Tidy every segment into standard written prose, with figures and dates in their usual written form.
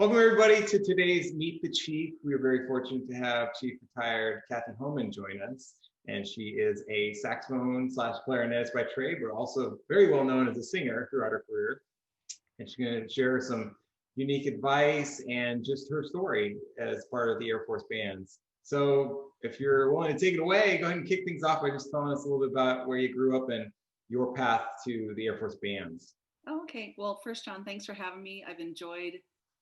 Welcome everybody to today's Meet the Chief. We are very fortunate to have Chief Retired Kathy Homan join us. And she is a saxophone slash clarinetist by trade, but also very well known as a singer throughout her career. And she's going to share some unique advice and just her story as part of the Air Force bands. So if you're willing to take it away, go ahead and kick things off by just telling us a little bit about where you grew up and your path to the Air Force bands. Okay, well, first, John, thanks for having me. I've enjoyed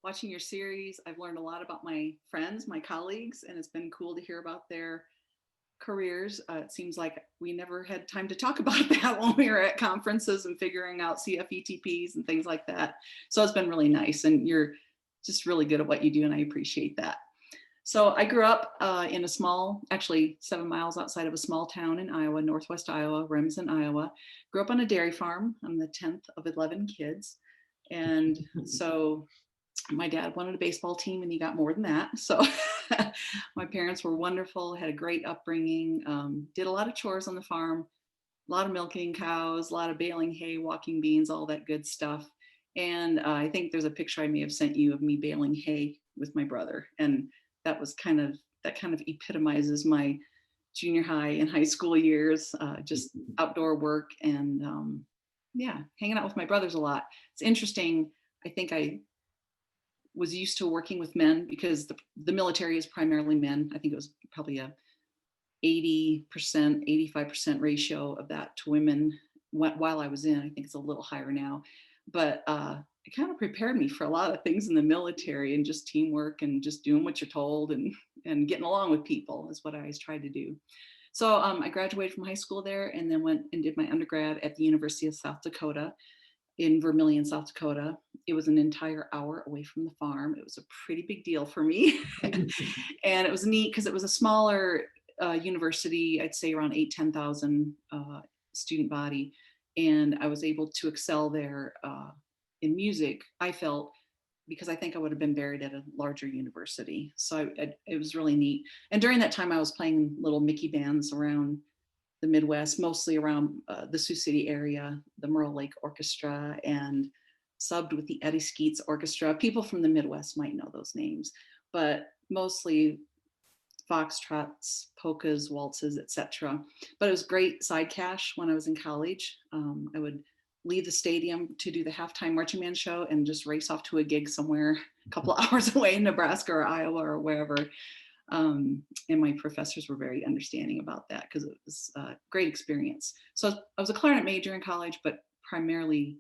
watching your series. I've learned a lot about my friends, my colleagues, and it's been cool to hear about their careers. It seems like we never had time to talk about that when we were at conferences and figuring out CFETPs and things like that. So it's been really nice, and you're just really good at what you do, and I appreciate that. So I grew up in a small, actually 7 miles outside of a small town in Iowa, northwest Iowa, Remsen, Iowa. Grew up on a dairy farm. I'm the 10th of 11 kids. And so my dad wanted a baseball team and he got more than that. So my parents were wonderful, had a great upbringing, did a lot of chores on the farm, a lot of milking cows, a lot of baling hay, walking beans, all that good stuff. And I think there's a picture I may have sent you of me baling hay with my brother. And that kind of epitomizes my junior high and high school years, just outdoor work and hanging out with my brothers a lot. It's interesting. I think I was used to working with men because the military is primarily men. I think it was probably a 80%, 85% ratio of that to women while I was in. I think it's a little higher now, but it kind of prepared me for a lot of things in the military and just teamwork and just doing what you're told and getting along with people is what I always tried to do. So I graduated from high school there and then went and did my undergrad at the University of South Dakota in Vermillion, South Dakota. It was an entire hour away from the farm. It was a pretty big deal for me. And it was neat because it was a smaller university, I'd say around 10,000 student body. And I was able to excel there in music, I felt, because I think I would have been buried at a larger university. So it was really neat. And during that time, I was playing little Mickey bands around the Midwest, mostly around the Sioux City area, the Merle Lake Orchestra, and subbed with the Eddie Skeets Orchestra. People from the Midwest might know those names, but mostly foxtrots, polkas, waltzes, etc. But it was great side cash when I was in college. I would leave the stadium to do the halftime marching band show and just race off to a gig somewhere a couple of hours away in Nebraska or Iowa or wherever. And my professors were very understanding about that because it was a great experience. So I was a clarinet major in college, but primarily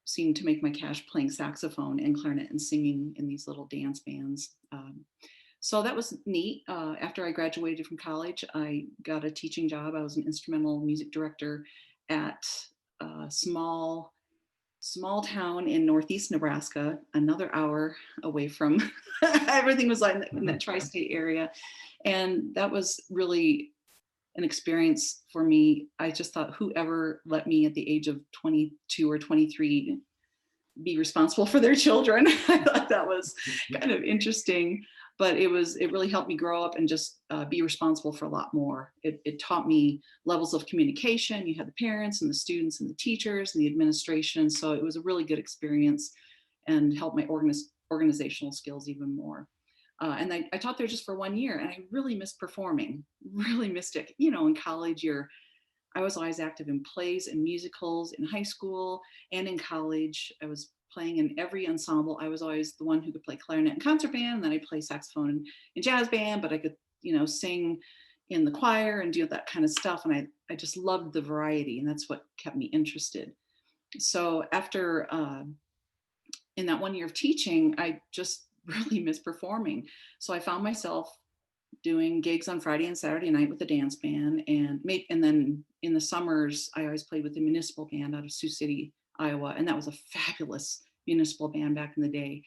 seemed to make my cash playing saxophone and clarinet and singing in these little dance bands. So that was neat. After I graduated from college, I got a teaching job. I was an instrumental music director at a small town in northeast Nebraska, another hour away from everything was like in that tri-state area. And that was really an experience for me. I just thought, whoever let me at the age of 22 or 23 be responsible for their children. I thought that was kind of interesting, but it really helped me grow up and just be responsible for a lot more. It taught me levels of communication. You had the parents and the students and the teachers and the administration. So it was a really good experience and helped my organizational skills even more. And I taught there just for 1 year and I really missed performing, really missed it. You know, in college, I was always active in plays and musicals in high school and in college. I was playing in every ensemble. I was always the one who could play clarinet and concert band, and then I'd play saxophone and jazz band, but I could, sing in the choir and do that kind of stuff. And I just loved the variety, and that's what kept me interested. So after, in that 1 year of teaching, I just really missed performing. So I found myself doing gigs on Friday and Saturday night with the dance band, and then in the summers I always played with the municipal band out of Sioux City, Iowa, and that was a fabulous municipal band back in the day.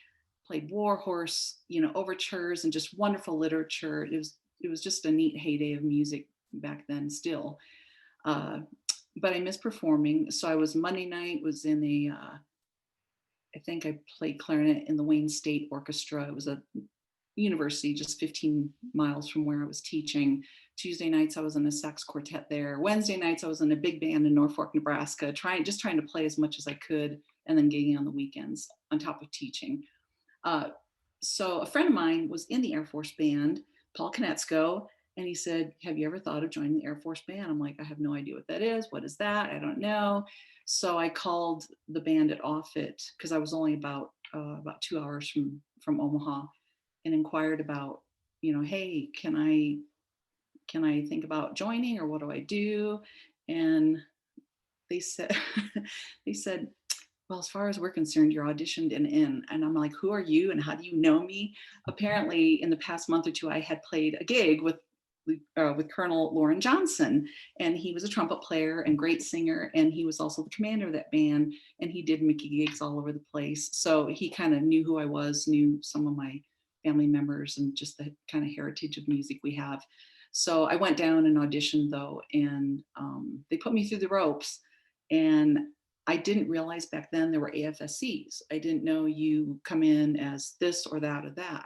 Played war horse, overtures and just wonderful literature. It was just a neat heyday of music back then still. But I missed performing, so I was Monday night was in I think I played clarinet in the Wayne State Orchestra. It was a university just 15 miles from where I was teaching. Tuesday nights I was in a sax quartet there. Wednesday nights I was in a big band in Norfolk, Nebraska, trying to play as much as I could, and then gigging on the weekends on top of teaching. Uh, so a friend of mine was in the Air Force band, Paul Konetsko, and he said, "Have you ever thought of joining the Air Force band?" I'm like, "I have no idea what that is. What is that? I don't know." So I called the band at Offutt because I was only about 2 hours from Omaha, and inquired about, hey, can I think about joining, or what do I do? And they said, they said, "Well, as far as we're concerned, you're auditioned and in." And I'm like, "Who are you and how do you know me?" Apparently, in the past month or two, I had played a gig with Colonel Lauren Johnson, and he was a trumpet player and great singer, and he was also the commander of that band, and he did Mickey gigs all over the place. So he kind of knew who I was, knew some of my family members, and just the kind of heritage of music we have. So I went down and auditioned though, and they put me through the ropes. And I didn't realize back then there were AFSCs. I didn't know you come in as this or that or that.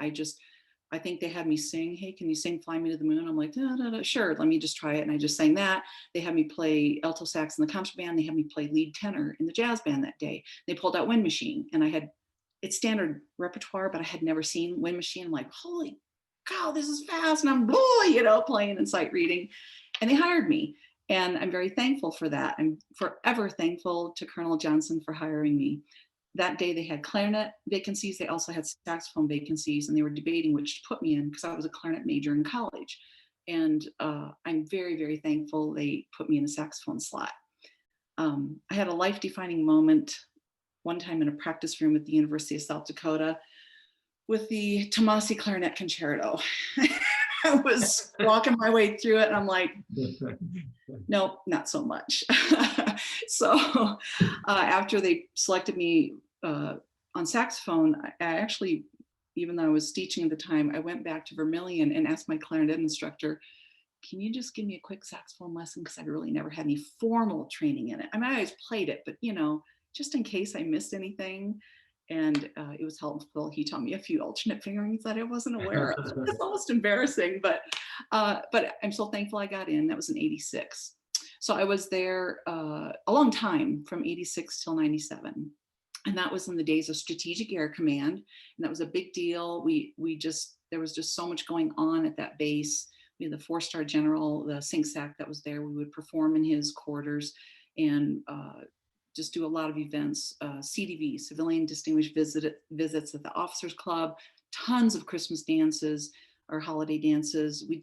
I think they had me sing, "Hey, can you sing Fly Me to the Moon?" I'm like, "No, no, no, sure, let me just try it." And I just sang that. They had me play alto sax in the concert band. They had me play lead tenor in the jazz band that day. They pulled out Wind Machine, and it's standard repertoire, but I had never seen Wind Machine. I'm like, "Holy cow, this is fast." And I'm, playing and sight reading. And they hired me. And I'm very thankful for that. I'm forever thankful to Colonel Johnson for hiring me. That day they had clarinet vacancies. They also had saxophone vacancies, and they were debating which to put me in because I was a clarinet major in college. And I'm very, very thankful they put me in the saxophone slot. I had a life-defining moment one time in a practice room at the University of South Dakota with the Tomasi Clarinet Concerto. I was walking my way through it, and I'm like, nope, not so much. So after they selected me on saxophone, I actually, even though I was teaching at the time, I went back to Vermilion and asked my clarinet instructor, "Can you just give me a quick saxophone lesson? Because I really never had any formal training in it. I mean, I always played it, but just in case I missed anything." And it was helpful. He taught me a few alternate fingerings that I wasn't aware of. It's almost embarrassing, but I'm so thankful I got in. That was in '86. So I was there a long time, from '86 till '97. And that was in the days of Strategic Air Command. And that was a big deal. There was just so much going on at that base. We had the 4-star general, the SINCSAC that was there. We would perform in his quarters and just do a lot of events, CDV, Civilian Distinguished Visits at the Officers Club, tons of Christmas dances or holiday dances. We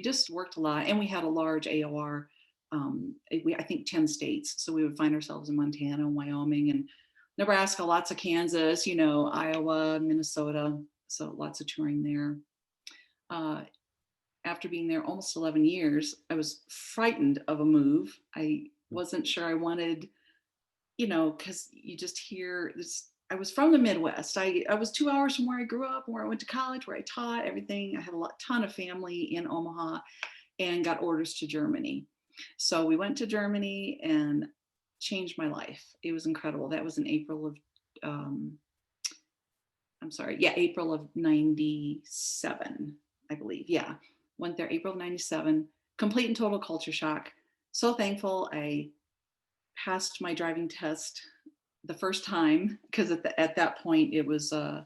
just worked a lot, and we had a large AOR. I think 10 states. So we would find ourselves in Montana, Wyoming, and Nebraska, lots of Kansas, Iowa, Minnesota. So lots of touring there. After being there almost 11 years, I was frightened of a move. I wasn't sure I wanted, because you just hear this. I was from the Midwest. I was 2 hours from where I grew up, where I went to college, where I taught everything. I had a ton of family in Omaha, and got orders to Germany. So we went to Germany and changed my life. It was incredible. That was in April of, April of '97, I believe. Yeah, went there April of '97. Complete and total culture shock. So thankful I passed my driving test the first time, because at that point it was a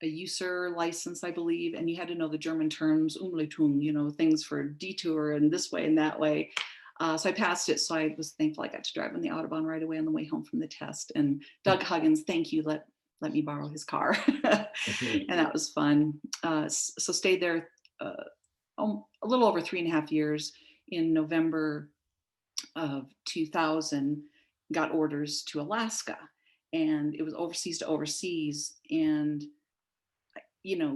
user license, I believe, and you had to know the German terms, Umleitung, things for detour and this way and that way. So I passed it. So I was thankful I got to drive on the Autobahn right away on the way home from the test. And Doug Huggins, thank you, let me borrow his car. And that was fun. So stayed there a little over 3.5 years. In November of 2000, got orders to Alaska, and it was overseas to overseas. And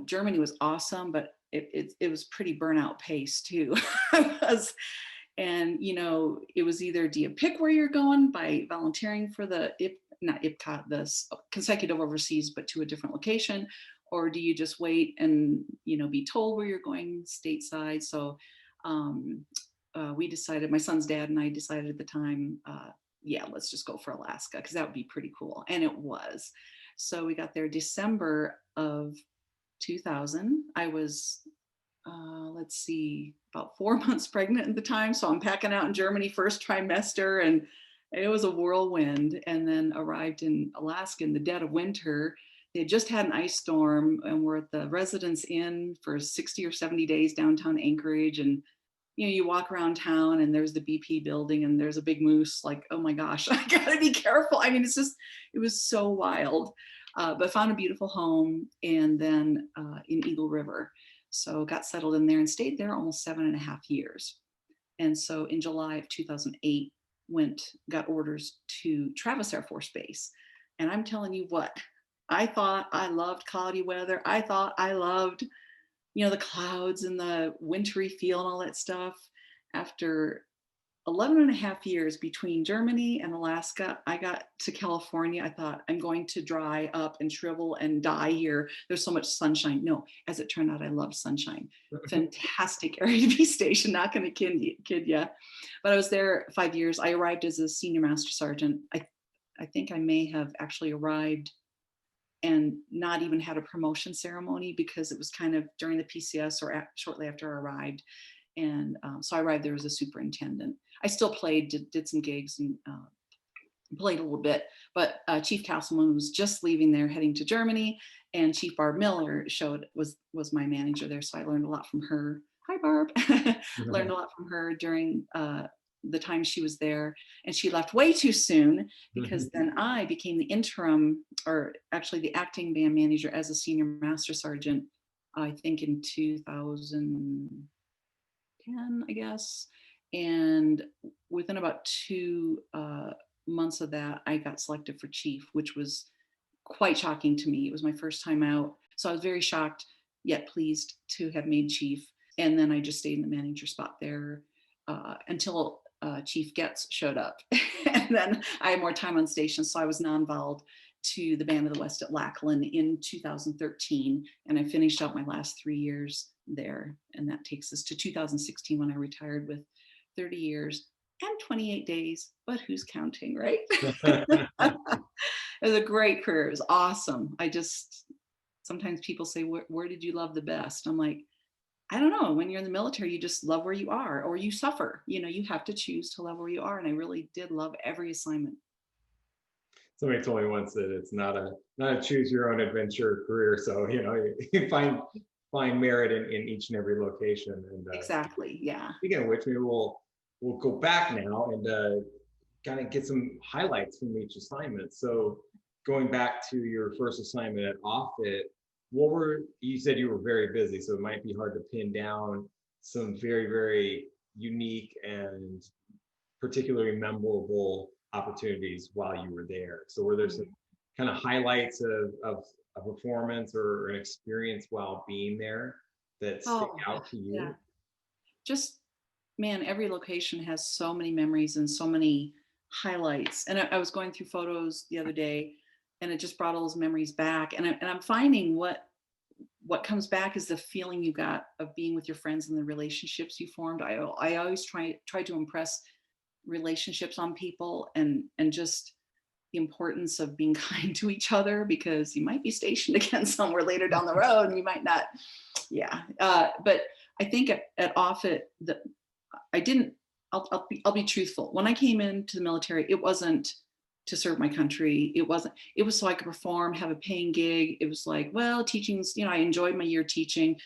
Germany was awesome, but it was pretty burnout pace too. And it was either, do you pick where you're going by volunteering for the not IPCOT, the consecutive overseas, but to a different location, or do you just wait and be told where you're going stateside? So we decided, my son's dad and I decided at the time, let's just go for Alaska, because that would be pretty cool. And it was. So we got there December of 2000. I was, about 4 months pregnant at the time. So I'm packing out in Germany, first trimester, and it was a whirlwind. And then arrived in Alaska in the dead of winter, they had just had an ice storm and we're at the Residence Inn for 60 or 70 days downtown Anchorage. And, you walk around town and there's the BP building and there's a big moose, like, oh my gosh, I gotta be careful. I mean, it was so wild, but found a beautiful home and then in Eagle River. So got settled in there and stayed there almost 7.5 years. And so in July of 2008, got orders to Travis Air Force Base. And I'm telling you what, I thought I loved cloudy weather. I thought I loved, the clouds and the wintry feel and all that stuff. After 11.5 years between Germany and Alaska, I got to California. I thought, I'm going to dry up and shrivel and die here. There's so much sunshine. No, as it turned out, I loved sunshine. Fantastic area to be stationed, not going to kid you. But I was there 5 years. I arrived as a senior master sergeant. I think I may have actually arrived and not even had a promotion ceremony because it was kind of during the PCS or shortly after I arrived. And so I arrived there as a superintendent. I still played, did some gigs and played a little bit, but Chief Castleman was just leaving there heading to Germany, and Chief Barb Miller was my manager there. So I learned a lot from her. Hi, Barb. Learned a lot from her during the time she was there, and she left way too soon because then I became the interim, or actually the acting band manager as a senior master sergeant, I think in 2010, I guess. And within about 2 months of that, I got selected for chief, which was quite shocking to me. It was my first time out. So I was very shocked, yet pleased to have made chief. And then I just stayed in the manager spot there until Chief Getz showed up. And then I had more time on station. So I was non-volled to the Band of the West at Lackland in 2013. And I finished out my last 3 years there. And that takes us to 2016 when I retired with 30 years and 28 days, but who's counting, right? It was a great career. It was awesome. Sometimes people say, where did you love the best? I'm like, I don't know. When you're in the military, you just love where you are, or you suffer. You have to choose to love where you are. And I really did love every assignment. Somebody told me once that it's not a choose your own adventure career. So, you find merit in each and every location. And exactly. Yeah. Speaking of which, maybe we'll go back now and kind of get some highlights from each assignment. So going back to your first assignment at Offutt, you said you were very busy, so it might be hard to pin down some very, very unique and particularly memorable opportunities while you were there. So were there some kind of highlights of a performance or an experience while being there that stick out to you? Yeah. Just, man, every location has so many memories and so many highlights. And I was going through photos the other day, and it just brought all those memories back. And I'm finding what comes back is the feeling you got of being with your friends and the relationships you formed. I always try to impress relationships on people, and just the importance of being kind to each other, because you might be stationed again somewhere later down the road and you might not. Yeah. But I think at Offutt, I'll be truthful. When I came into the military, it wasn't to serve my country. It was so I could perform, have a paying gig. It was like, well, teaching's, I enjoyed my year teaching.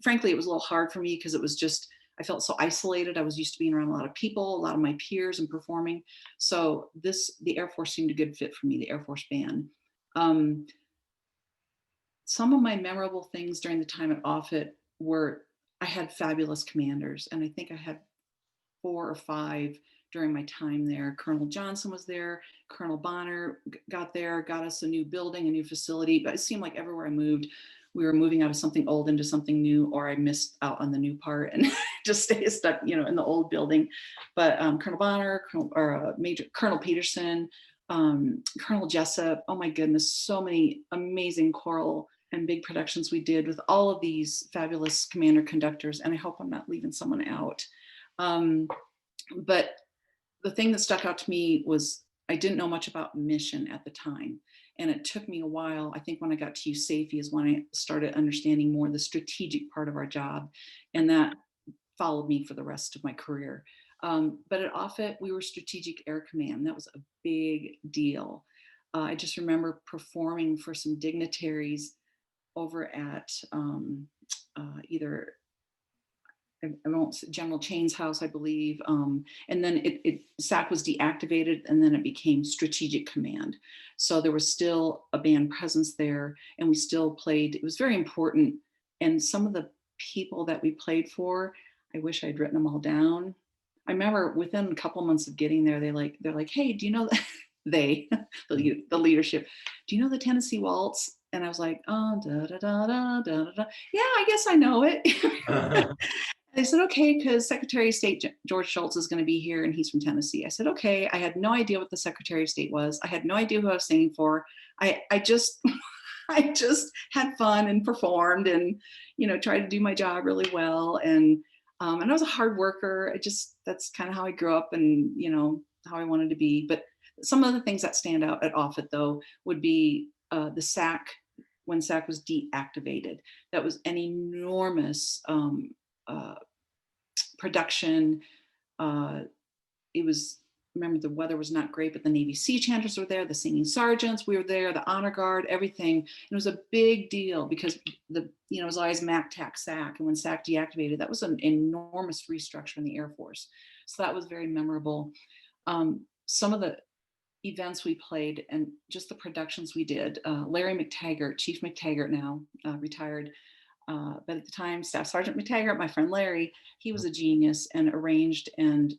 Frankly, it was a little hard for me because it was just, I felt so isolated. I was used to being around a lot of people, a lot of my peers, and performing. So the Air Force seemed a good fit for me, the Air Force Band. Some of my memorable things during the time at Offutt were, I had fabulous commanders, and I think I had 4 or 5 during my time there. Colonel Johnson was there. Colonel Bonner got us a new building, a new facility. But it seemed like everywhere I moved, we were moving out of something old into something new, or I missed out on the new part and just stay stuck, in the old building. But Colonel Bonner, Colonel Peterson, Colonel Jessup, oh my goodness, so many amazing choral and big productions we did with all of these fabulous commander conductors. And I hope I'm not leaving someone out. But the thing that stuck out to me was I didn't know much about mission at the time. And it took me a while. I think when I got to USAFE is when I started understanding more the strategic part of our job. And that followed me for the rest of my career. But at Offutt, we were Strategic Air Command. That was a big deal. I just remember performing for some dignitaries over at either I won't say General Chain's house, I believe. And then SAC was deactivated, and then it became Strategic Command. So there was still a band presence there, and we still played. It was very important. And some of the people that we played for, I wish I'd written them all down. I remember within a couple months of getting there, they're like, hey, do you know that the leadership, do you know the Tennessee Waltz? And I was like, oh, da da da da da da. Yeah, I guess I know it. They said, okay, because Secretary of State George Shultz is going to be here and he's from Tennessee. I said, okay. I had no idea what the Secretary of State was. I had no idea who I was singing for. I just, I just had fun and performed and, tried to do my job really well. And I was a hard worker. That's kind of how I grew up and, how I wanted to be. But some of the things that stand out at Offutt, though, would be the SAC, when SAC was deactivated. That was an enormous production. It was, remember, the weather was not great, but the Navy Sea Chanters were there, the singing sergeants, we were there, the honor guard, everything. It was a big deal because it was always MAC, TAC, SAC. And when SAC deactivated, that was an enormous restructure in the Air Force. So that was very memorable. Some of the events we played and just the productions we did, Larry McTaggart, Chief McTaggart now, retired. But at the time, Staff Sergeant McTaggart, my friend Larry, he was a genius and arranged and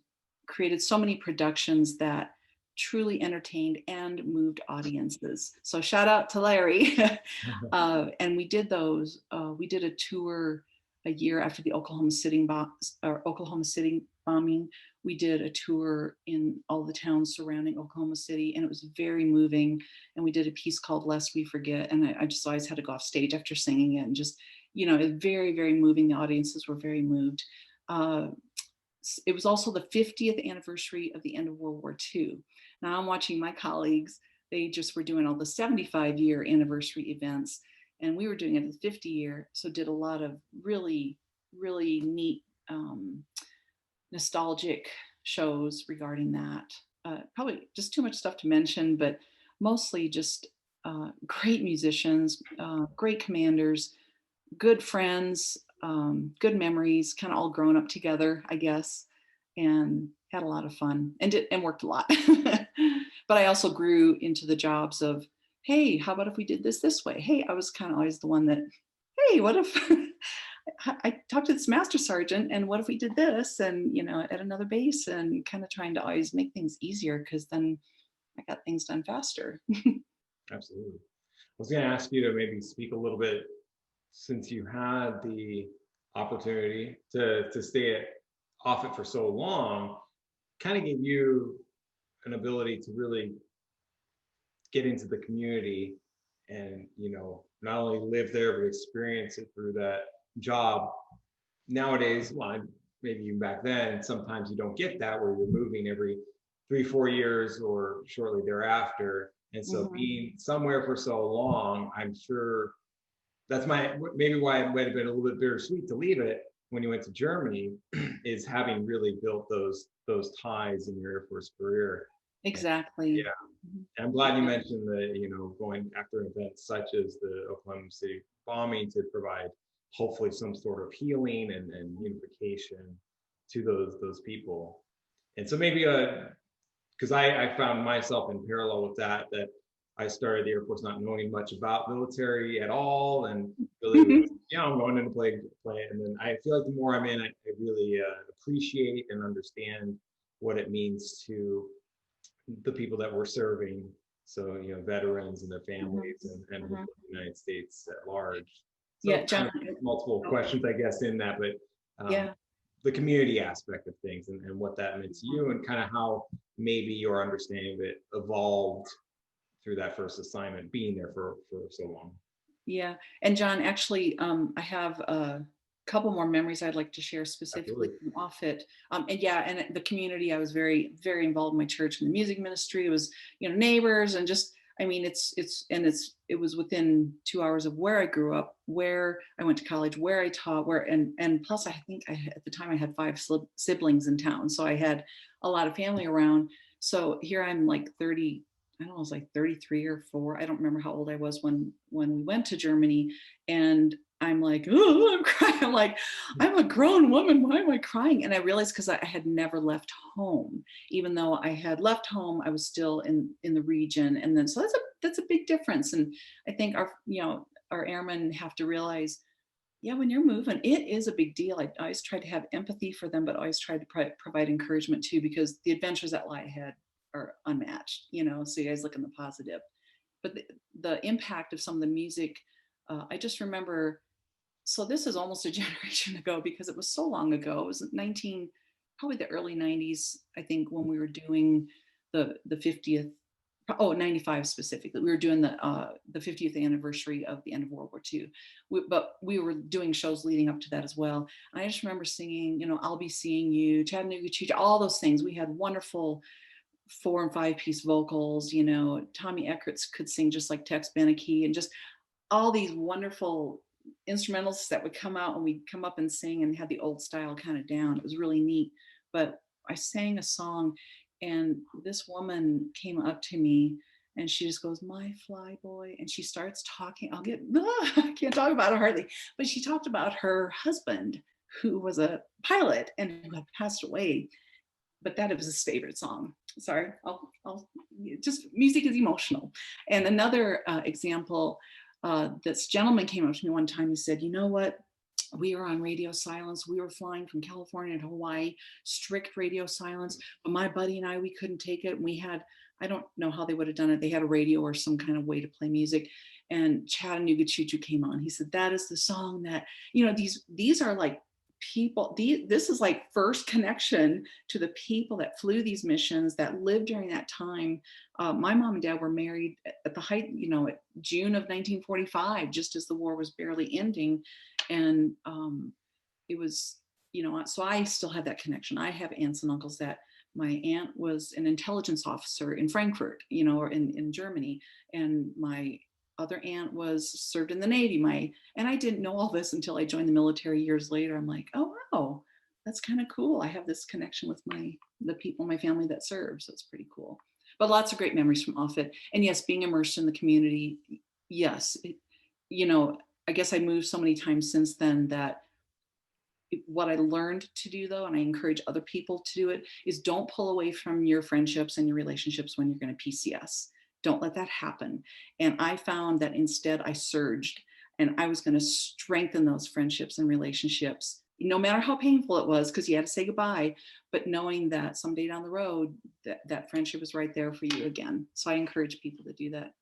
created so many productions that truly entertained and moved audiences. So shout out to Larry. And we did those. We did a tour a year after the Oklahoma City bombing. We did a tour in all the towns surrounding Oklahoma City, and it was very moving. And we did a piece called Lest We Forget. And I just always had to go off stage after singing it, and just, it was very, very moving. The audiences were very moved. It was also the 50th anniversary of the end of World War II. Now I'm watching my colleagues, they just were doing all the 75-year anniversary events, and we were doing it the 50 year. So did a lot of really, really neat, nostalgic shows regarding that. Probably just too much stuff to mention, but mostly just great musicians, great commanders, good friends, good memories, kind of all grown up together, I guess, and had a lot of fun and worked a lot. But I also grew into the jobs of, hey, how about if we did this way? Hey, I was kind of always the one that, hey, what if I talked to this master sergeant, and what if we did this, and at another base, and kind of trying to always make things easier, because then I got things done faster. Absolutely. I was going to ask you to maybe speak a little bit, since you had the opportunity to stay at Offutt for so long, kind of gave you an ability to really get into the community and, not only live there, but experience it through that job. Nowadays, well, maybe even back then, sometimes you don't get that, where you're moving every 3-4 years or shortly thereafter. And so being somewhere for so long, I'm sure that's maybe why it might have been a little bit bittersweet to leave it when you went to Germany, is having really built those ties in your Air Force career. Exactly. And, I'm glad you mentioned the, going after events such as the Oklahoma City bombing to provide hopefully some sort of healing and unification to those people. And so maybe because I found myself in parallel with that I started the Air Force not knowing much about military at all, and really, I'm going in to play, and then I feel like the more I'm in, I really appreciate and understand what it means to the people that we're serving. So, veterans and their families, and the United States at large. So yeah, John, multiple questions, I guess, in that, but the community aspect of things and what that meant to you, and kind of how maybe your understanding of it evolved through that first assignment, being there for so long. Yeah, and John, actually, I have a couple more memories I'd like to share specifically from Offutt. And the community, I was very, very involved in my church and the music ministry. It was, neighbors, and just, it was within 2 hours of where I grew up, where I went to college, where I taught, and plus I think at the time I had 5 siblings in town. So I had a lot of family around. So here I'm like 32 I don't know, I was like 33 or 4. I don't remember how old I was when we went to Germany. And I'm like, oh, I'm crying. I'm like, I'm a grown woman. Why am I crying? And I realized because I had never left home. Even though I had left home, I was still in the region. And then so that's a big difference. And I think our airmen have to realize, yeah, when you're moving, it is a big deal. I always try to have empathy for them, but always try to provide encouragement too, because the adventures that lie ahead are unmatched, so you guys look in the positive. But the impact of some of the music, I just remember, so this is almost a generation ago because it was so long ago. It was probably the early 90s, I think, when we were doing the 50th, 95 specifically. We were doing the 50th anniversary of the end of World War II. But we were doing shows leading up to that as well. And I just remember singing, I'll Be Seeing You, Chattanooga Choo Choo, all those things. We had wonderful 4 and 5 piece vocals. Tommy Eckerts could sing just like Tex Beneke, and just all these wonderful instrumentalists that would come out and we'd come up and sing and had the old style kind of down. It was really neat. But I sang a song and this woman came up to me and she just goes, "My fly boy," and she starts talking. I can't talk about it hardly, but she talked about her husband who was a pilot and who had passed away. But that was his favorite song. Sorry, I'll just, music is emotional. And another example, this gentleman came up to me one time. He said, "You know what? We were on radio silence. We were flying from California to Hawaii, strict radio silence. But my buddy and I, we couldn't take it. And we had, I don't know how they would have done it. They had a radio or some kind of way to play music. And Chattanooga Choo Choo came on." He said, "That is the song that, these are like people, this is like first connection to the people that flew these missions, that lived during that time." My mom and dad were married at the height, at June of 1945, just as the war was barely ending. And it was, so I still have that connection. I have aunts and uncles that, my aunt was an intelligence officer in Frankfurt, or in Germany. And my other aunt served in the Navy. And I didn't know all this until I joined the military years later. I'm like, oh, wow, that's kind of cool. I have this connection with the people in my family that serve. So it's pretty cool. But lots of great memories from Offutt. And yes, being immersed in the community. Yes. I guess I moved so many times since then that what I learned to do, though, and I encourage other people to do it, is don't pull away from your friendships and your relationships when you're going to PCS. Don't let that happen. And I found that instead I surged, and I was going to strengthen those friendships and relationships, no matter how painful it was, because you had to say goodbye, but knowing that someday down the road, that friendship is right there for you again. So I encourage people to do that.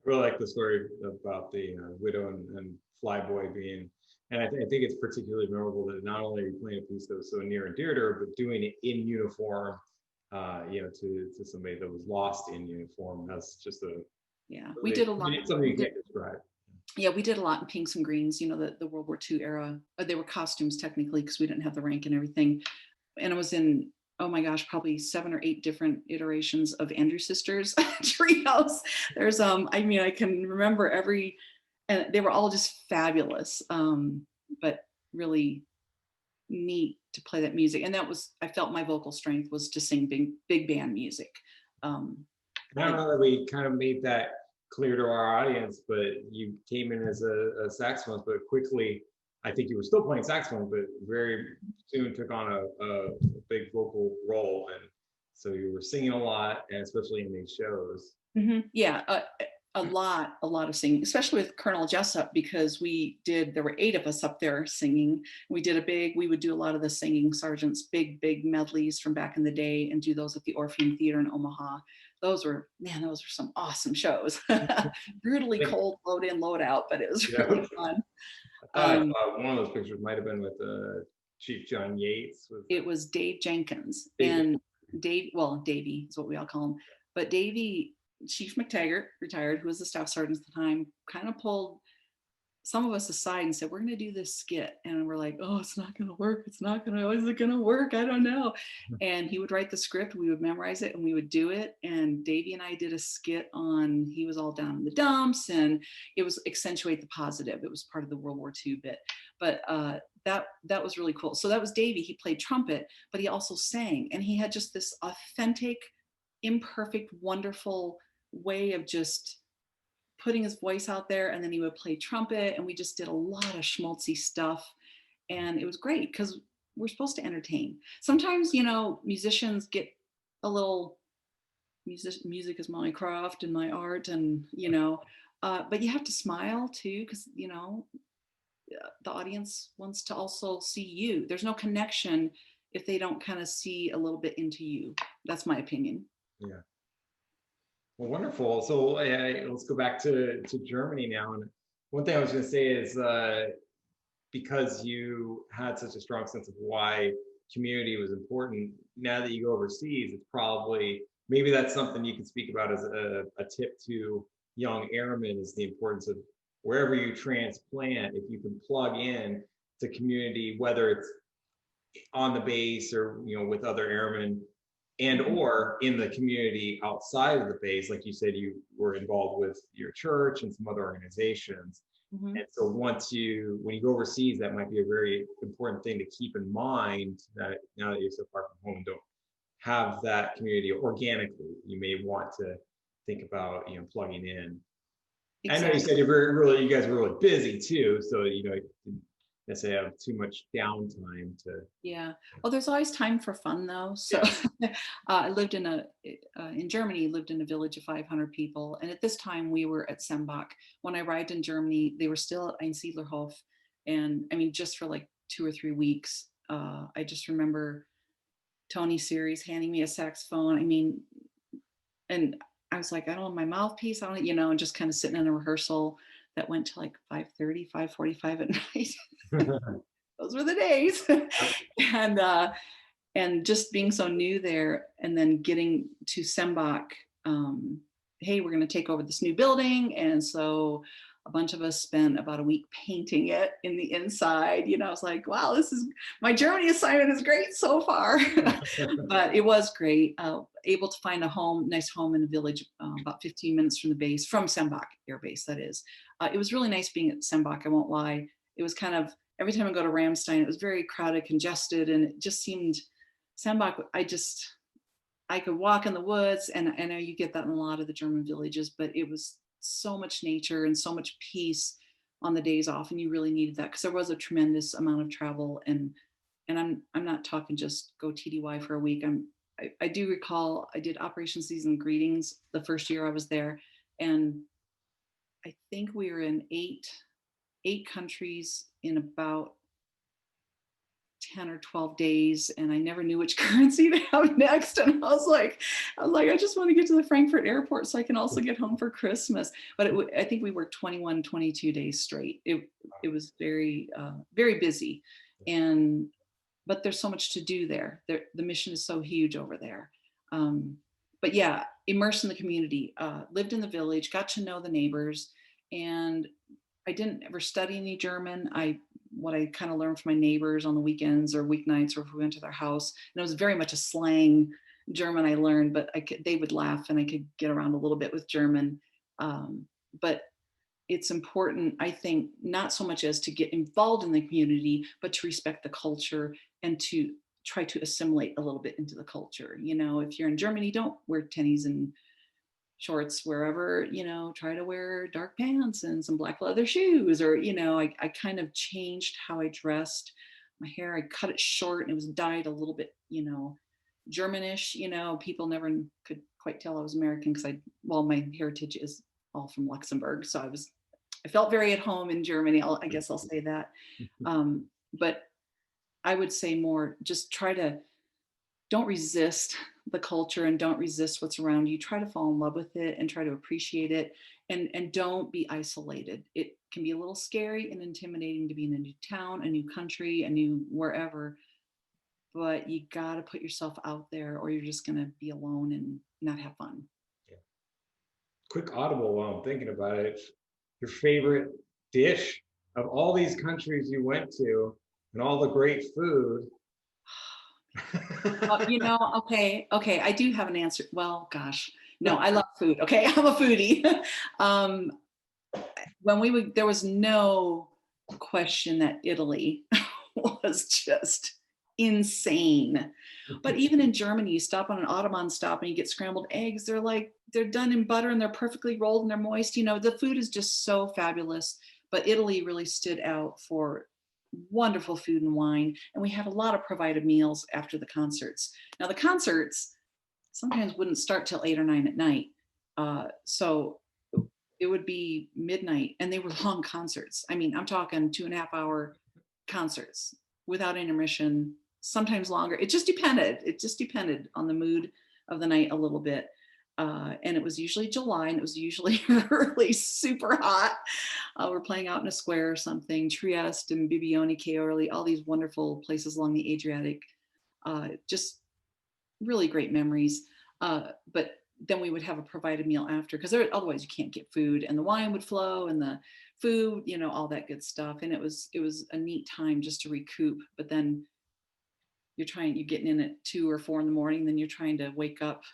I really like the story about the widow and flyboy being, and I think it's particularly memorable that not only are you playing a piece that was so near and dear to her, but doing it in uniform, to somebody that was lost in uniform. That's just we did a lot. Something you can't describe. Yeah, we did a lot in pinks and greens, the World War II era. They were costumes technically because we didn't have the rank and everything. And I was in, oh my gosh, probably 7 or 8 different iterations of Andrew Sisters Treehouse. There's, I can remember and they were all just fabulous, but really neat to play that music. And I felt my vocal strength was to sing big band music. I don't know that we kind of made that clear to our audience, but you came in as a saxophonist, but quickly, I think you were still playing saxophone, but very soon took on a big vocal role. And so you were singing a lot, and especially in these shows. Mm-hmm. Yeah, a lot of singing, especially with Colonel Jessup, because there were 8 of us up there singing. We would do a lot of the singing sergeants, big medleys from back in the day, and do those at the Orpheum Theater in Omaha. Those were some awesome shows. Brutally cold, load in, load out, but it was really fun. I thought one of those pictures might have been with Chief John Yates. It was Dave Jenkins. And Davey is what we all call him. But Davey, Chief McTaggart, retired, who was the staff sergeant at the time, kind of pulled some of us aside and said, "We're going to do this skit." And we're like, "Oh, it's not going to work. Is it going to work? I don't know." And he would write the script, we would memorize it, and we would do it. And Davey and I did a skit on, he was all down in the dumps, and it was accentuate the positive. It was part of the World War II bit. But that was really cool. So that was Davey. He played trumpet, but he also sang. And he had just this authentic imperfect, wonderful way of just putting his voice out there. And then he would play trumpet, and we just did a lot of schmaltzy stuff. And it was great because we're supposed to entertain. Sometimes, musicians get a little, music is my craft and my art, and, but you have to smile too, because, the audience wants to also see you. There's no connection if they don't kind of see a little bit into you. That's my opinion. Yeah. Well, wonderful. So let's go back to Germany now. And one thing I was going to say is because you had such a strong sense of why community was important, now that you go overseas, it's probably, maybe that's something you can speak about as a tip to young airmen, is the importance of wherever you transplant, if you can plug in to community, whether it's on the base or with other airmen, and or in the community outside of the base. Like you said, you were involved with your church and some other organizations. And so when you go overseas, that might be a very important thing to keep in mind, that now that you're so far from home, don't have that community organically. You may want to think about plugging in. Exactly. I know you said you guys are really busy too, so necessarily have too much downtime to. Yeah. Well, there's always time for fun though. So I lived in Germany, lived in a village of 500 people. And at this time we were at CMSgt. When I arrived in Germany, they were still at Einsiedlerhof. And I mean, just for like 2 or 3 weeks, I just remember Tony Series handing me a saxophone. I mean, and I was like, I don't have my mouthpiece on it, and just kind of sitting in a rehearsal that went to like 5:30, 5:45 at night. Those were the days. And just being so new there, and then getting to CMSgt, hey, we're going to take over this new building. And so a bunch of us spent about a week painting it in the inside. I was like, wow, my Germany assignment is great so far. But it was great. Able to find a nice home in a village about 15 minutes from the base, from CMSgt Air Base, that is. It was really nice being at CMSgt, I won't lie. It was kind of, every time I go to Ramstein, it was very crowded, congested, and it just seemed, CMSgt, I could walk in the woods, and I know you get that in a lot of the German villages, but it was so much nature and so much peace on the days off, and you really needed that because there was a tremendous amount of travel. And I'm not talking just go TDY for a week. I do recall I did Operation Season Greetings the first year I was there, and I think we were in eight countries in about 10 or 12 days, and I never knew which currency to have next. And I was like, I just want to get to the Frankfurt airport so I can also get home for Christmas. But I think we worked 21, 22 days straight. It was very, very busy. But there's so much to do there. The mission is so huge over there. But yeah, immersed in the community, lived in the village, got to know the neighbors. And I didn't ever study any German. What I kind of learned from my neighbors on the weekends or weeknights, or if we went to their house, and it was very much a slang German I learned, but they would laugh and I could get around a little bit with German. But it's important, I think, not so much as to get involved in the community, but to respect the culture and to try to assimilate a little bit into the culture. If you're in Germany, don't wear tennies and shorts wherever, try to wear dark pants and some black leather shoes, or, I kind of changed how I dressed. My hair, I cut it short, and it was dyed a little bit, Germanish. People never could quite tell I was American because my heritage is all from Luxembourg. So I felt very at home in Germany. I guess I'll say that. But I would say more, just don't resist the culture and don't resist what's around you. Try to fall in love with it and try to appreciate it, and don't be isolated. It can be a little scary and intimidating to be in a new town, a new country, a new wherever, but you got to put yourself out there or you're just going to be alone and not have fun. Yeah. Quick audible while I'm thinking about it. Your favorite dish of all these countries you went to and all the great food. Okay. I do have an answer. Well, gosh, no, I love food. Okay. I'm a foodie. There was no question that Italy was just insane. But even in Germany, you stop on an Autobahn stop and you get scrambled eggs. They're done in butter and they're perfectly rolled and they're moist. You know, the food is just so fabulous. But Italy really stood out for wonderful food and wine. And we had a lot of provided meals after the concerts. Now, the concerts sometimes wouldn't start till 8 or 9 at night. So it would be midnight and they were long concerts. I mean, I'm talking 2.5 hour concerts without intermission, sometimes longer. It just depended. It just depended on the mood of the night a little bit. And it was usually July and it was usually really super hot. We're playing out in a square or something, Trieste and Bibione, Chiorli, all these wonderful places along the Adriatic. Just really great memories. But then we would have a provided meal after because otherwise you can't get food and the wine would flow and the food, you know, all that good stuff. And it was a neat time just to recoup. But then you're getting in at 2 or 4 in the morning, then you're trying to wake up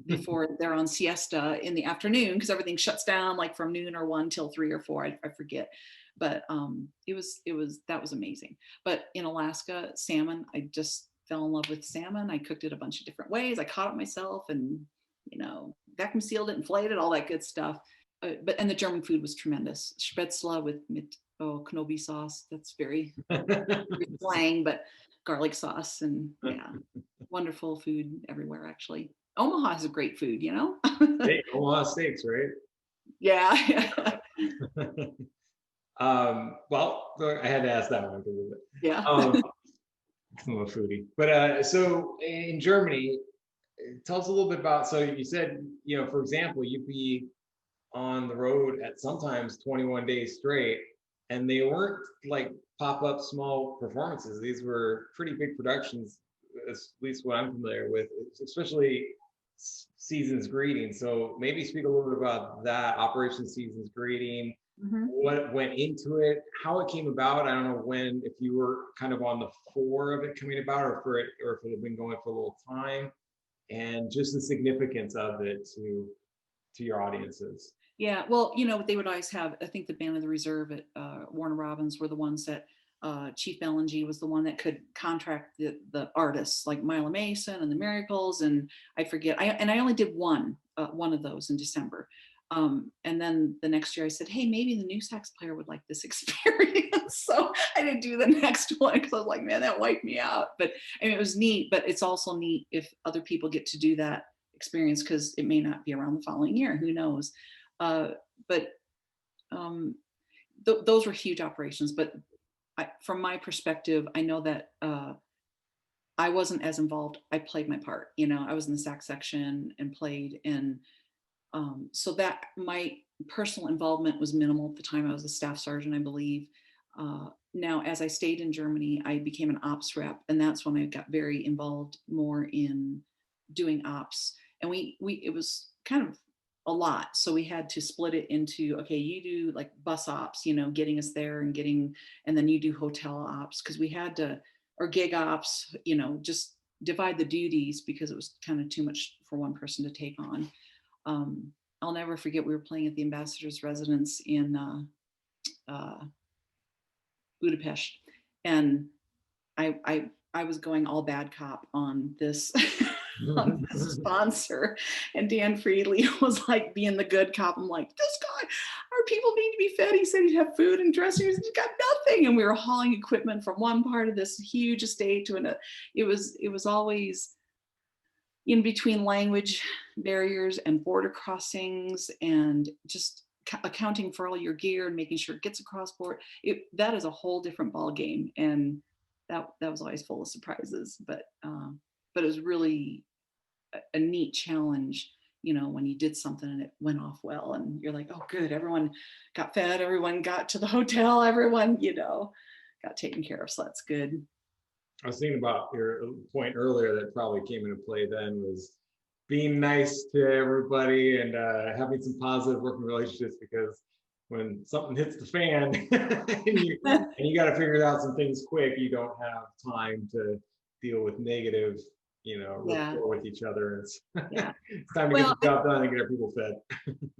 before they're on siesta in the afternoon because everything shuts down like from noon or 1 till 3 or 4. I forget. But that was amazing. But in Alaska, salmon, I just fell in love with salmon. I cooked it a bunch of different ways. I caught it myself and, you know, vacuum sealed it and flayed it, all that good stuff. And the German food was tremendous. Spätzle with Knobi sauce. That's very slang, but garlic sauce and yeah, wonderful food everywhere actually. Omaha has a great food, you know? Hey, Omaha steaks, right? Yeah. Well, I had to ask that one. Yeah. I'm a foodie. But so in Germany, tell us a little bit about, so you said, you know, for example, you'd be on the road at sometimes 21 days straight, and they weren't like pop-up small performances. These were pretty big productions, at least what I'm familiar with, especially Season's Greeting. So maybe speak a little bit about that, Operation Season's Greeting, what went into it, how it came about. I don't know if you were kind of on the fore of it coming about, or if it had been going for a little time, and just the significance of it to your audiences. Yeah, well, you know, they would always have, I think the Band of the Reserve at Warner Robins were the ones that Chief Bellinger was the one that could contract the artists like Mila Mason and the Miracles, and I forget. I only did one of those in December, and then the next year I said, hey, maybe the new sax player would like this experience. So I didn't do the next one because I was like, man, that wiped me out. But I mean, it was neat, but it's also neat if other people get to do that experience because it may not be around the following year. Who knows? But those were huge operations. But from my perspective, I know that I wasn't as involved. I played my part. You know, I was in the sax section and played, and so that my personal involvement was minimal at the time. I was a staff sergeant, I believe. Now, as I stayed in Germany, I became an ops rep, and that's when I got very involved more in doing ops. And it was kind of a lot. So we had to split it into, okay, you do like bus ops, you know, getting us there and then you do hotel ops because we had to, or gig ops, you know, just divide the duties because it was kind of too much for one person to take on. I'll never forget, we were playing at the ambassador's residence in Budapest, and I was going all bad cop on this on this sponsor, and Dan Friedley was like being the good cop. I'm like, this guy, our people need to be fed. He said he'd have food and dressing rooms. He's got nothing, and we were hauling equipment from one part of this huge estate to another. It was always in between language barriers and border crossings and just accounting for all your gear and making sure it gets across board. That is a whole different ball game, and that was always full of surprises. But it was really a neat challenge, you know, when you did something and it went off well, and you're like, oh, good, everyone got fed, everyone got to the hotel, everyone, you know, got taken care of. So that's good. I was thinking about your point earlier that probably came into play then, was being nice to everybody and having some positive working relationships, because when something hits the fan and you got to figure out some things quick, you don't have time to deal with negative, you know, rapport with each other. It's time to get the job done and get our people fed.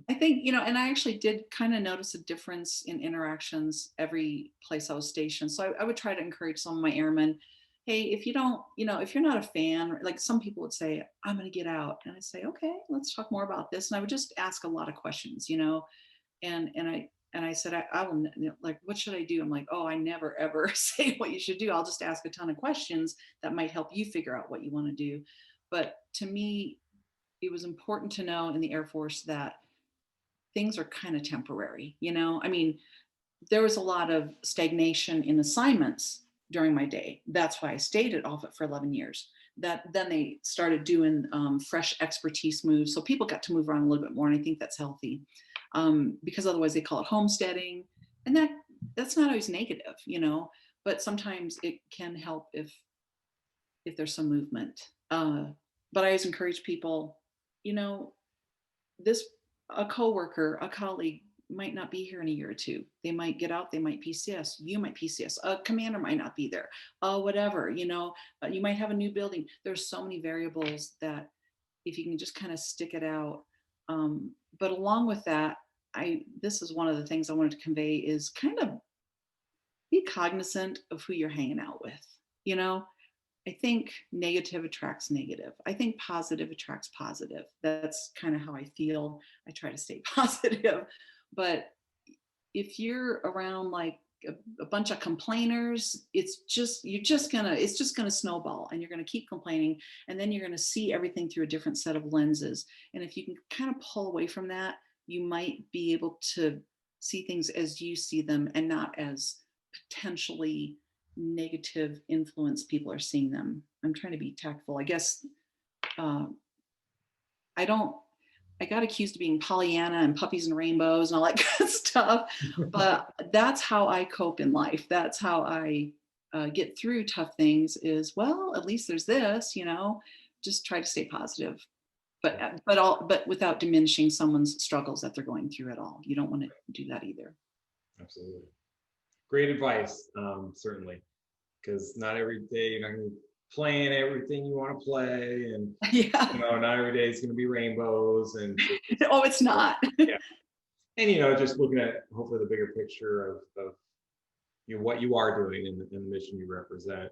I think, you know, and I actually did kind of notice a difference in interactions every place I was stationed. So I would try to encourage some of my airmen, hey, if you don't, if you're not a fan, like some people would say, I'm going to get out. And I say, okay, let's talk more about this. And I would just ask a lot of questions, and I said, I will, like, what should I do? I'm like, oh, I never ever say what you should do. I'll just ask a ton of questions that might help you figure out what you want to do. But to me, it was important to know in the Air Force that things are kind of temporary. I mean, there was a lot of stagnation in assignments during my day. That's why I stayed at Offutt for 11 years. That then they started doing fresh expertise moves, so people got to move around a little bit more, and I think that's healthy, because otherwise they call it homesteading, and that's not always negative, but sometimes it can help if there's some movement. But I always encourage people, you know, this a coworker, a colleague might not be here in a year or two. They might get out, they might PCS, you might PCS, a commander might not be there, whatever, you might have a new building. There's so many variables that if you can just kind of stick it out. But along with that, this is one of the things I wanted to convey is kind of be cognizant of who you're hanging out with. You know, I think negative attracts negative. I think positive attracts positive. That's kind of how I feel. I try to stay positive. But if you're around like a bunch of complainers, it's just gonna snowball, and you're gonna keep complaining, and then you're gonna see everything through a different set of lenses. And if you can kind of pull away from that, you might be able to see things as you see them and not as potentially negative influence people are seeing them. I'm trying to be tactful. I guess uh, I don't. I got accused of being Pollyanna and puppies and rainbows and all that kind of stuff, but that's how I cope in life. That's how I get through tough things. Is, well, at least there's this. Just try to stay positive, but without diminishing someone's struggles that they're going through at all. You don't want to do that either. Absolutely. Great advice, certainly, because not every day you're not going to be playing everything you want to play, and Yeah. not every day is going to be rainbows, and Oh, it's not. Yeah, and just looking at hopefully the bigger picture of what you are doing and the mission you represent,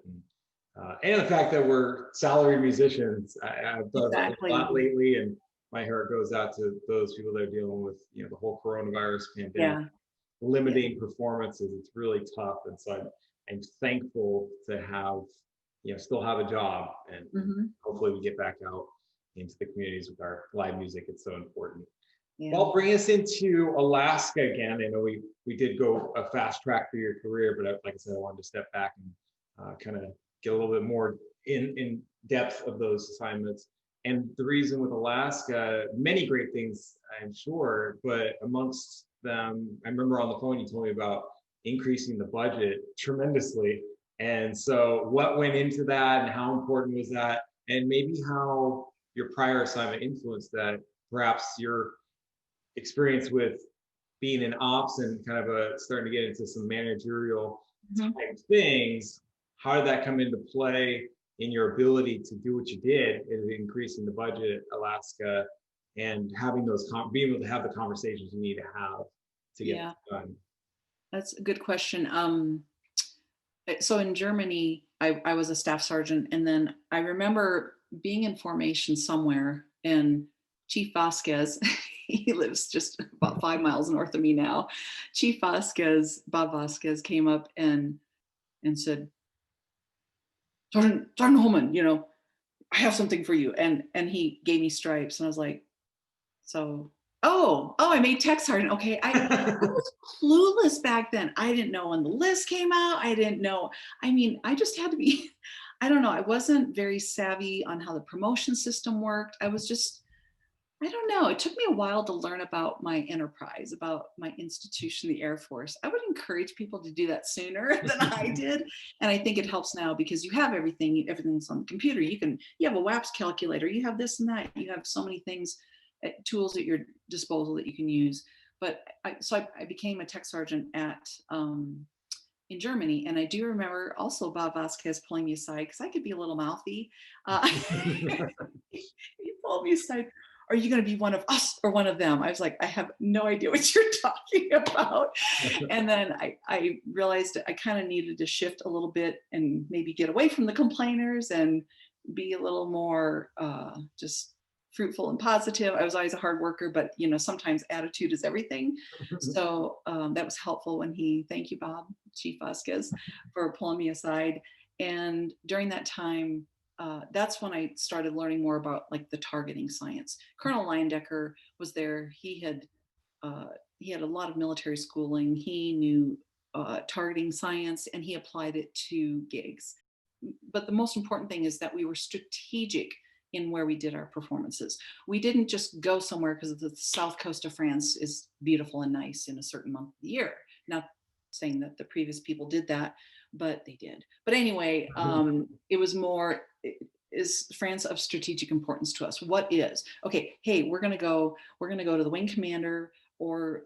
and the fact that we're salaried musicians. I've thought Exactly. a lot lately, and my heart goes out to those people that are dealing with the whole coronavirus pandemic. Yeah. Limiting performances. It's really tough, and so I'm thankful to have still have a job, and hopefully we get back out into the communities with our live music. It's so important. Yeah. Well, bring us into Alaska again. I know we did go a fast track through your career, but like I said, I wanted to step back and kind of get a little bit more in depth of those assignments. And the reason with Alaska, many great things, I'm sure, but amongst them, I remember on the phone you told me about increasing the budget tremendously. And so what went into that, and how important was that, and maybe how your prior assignment influenced that, perhaps your experience with being in ops and kind of starting to get into some managerial type things. How did that come into play in your ability to do what you did in increasing the budget at Alaska, and having being able to have the conversations you need to have to get it done? That's a good question. So in Germany, I was a staff sergeant, and then I remember being in formation somewhere, and Chief Vasquez, he lives just about 5 miles north of me now. Chief Vasquez, Bob Vasquez, came up and said, Sergeant Homan, I have something for you. And he gave me stripes, and I was like, I made tech sergeant. Okay. I was clueless back then. I didn't know when the list came out. I didn't know. I mean, I just had to be, I don't know. I wasn't very savvy on how the promotion system worked. I don't know. It took me a while to learn about my enterprise, about my institution, the Air Force. I would encourage people to do that sooner than I did. And I think it helps now because you have everything's on the computer. You have a WAPS calculator, you have this and that. You have so many things, tools at your disposal that you can use. But I became a tech sergeant in Germany. And I do remember also Bob Vasquez pulling me aside because I could be a little mouthy. He pulled me aside. are you going to be one of us or one of them? I was like, I have no idea what you're talking about. And then I realized I kind of needed to shift a little bit and maybe get away from the complainers and be a little more just fruitful and positive. I was always a hard worker, but sometimes attitude is everything. So that was helpful when thank you, Bob, Chief Vasquez, for pulling me aside. And during that time, that's when I started learning more about like the targeting science. Colonel Leyendecker was there. He had a lot of military schooling. He knew targeting science, and he applied it to gigs. But the most important thing is that we were strategic in where we did our performances. We didn't just go somewhere because the south coast of France is beautiful and nice in a certain month of the year. Not saying that the previous people did that, but they did. But anyway, it was more, is France of strategic importance to us? What is? Okay, hey, we're gonna go to the wing commander or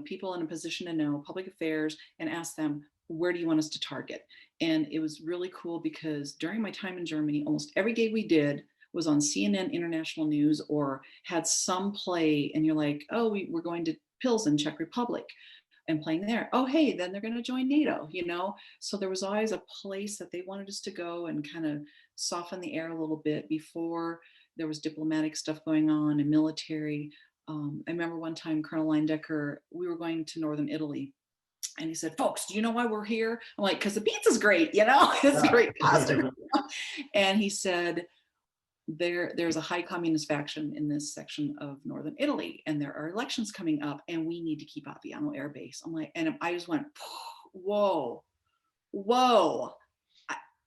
people in a position to know, public affairs, and ask them, where do you want us to target? And it was really cool because during my time in Germany, almost every gig we did was on CNN International News or had some play, and you're like, oh, we're going to Pilsen, Czech Republic, and playing there. Oh, hey, then they're going to join NATO, So there was always a place that they wanted us to go and kind of soften the air a little bit before there was diplomatic stuff going on and military. I remember one time Colonel Leyendecker, we were going to northern Italy, and he said, folks, do you know why we're here? I'm like, because the pizza's great, it's great pasta. And he said, there's a high communist faction in this section of northern Italy, and there are elections coming up, and we need to keep Aviano Air Base. I'm like, and I just went, whoa.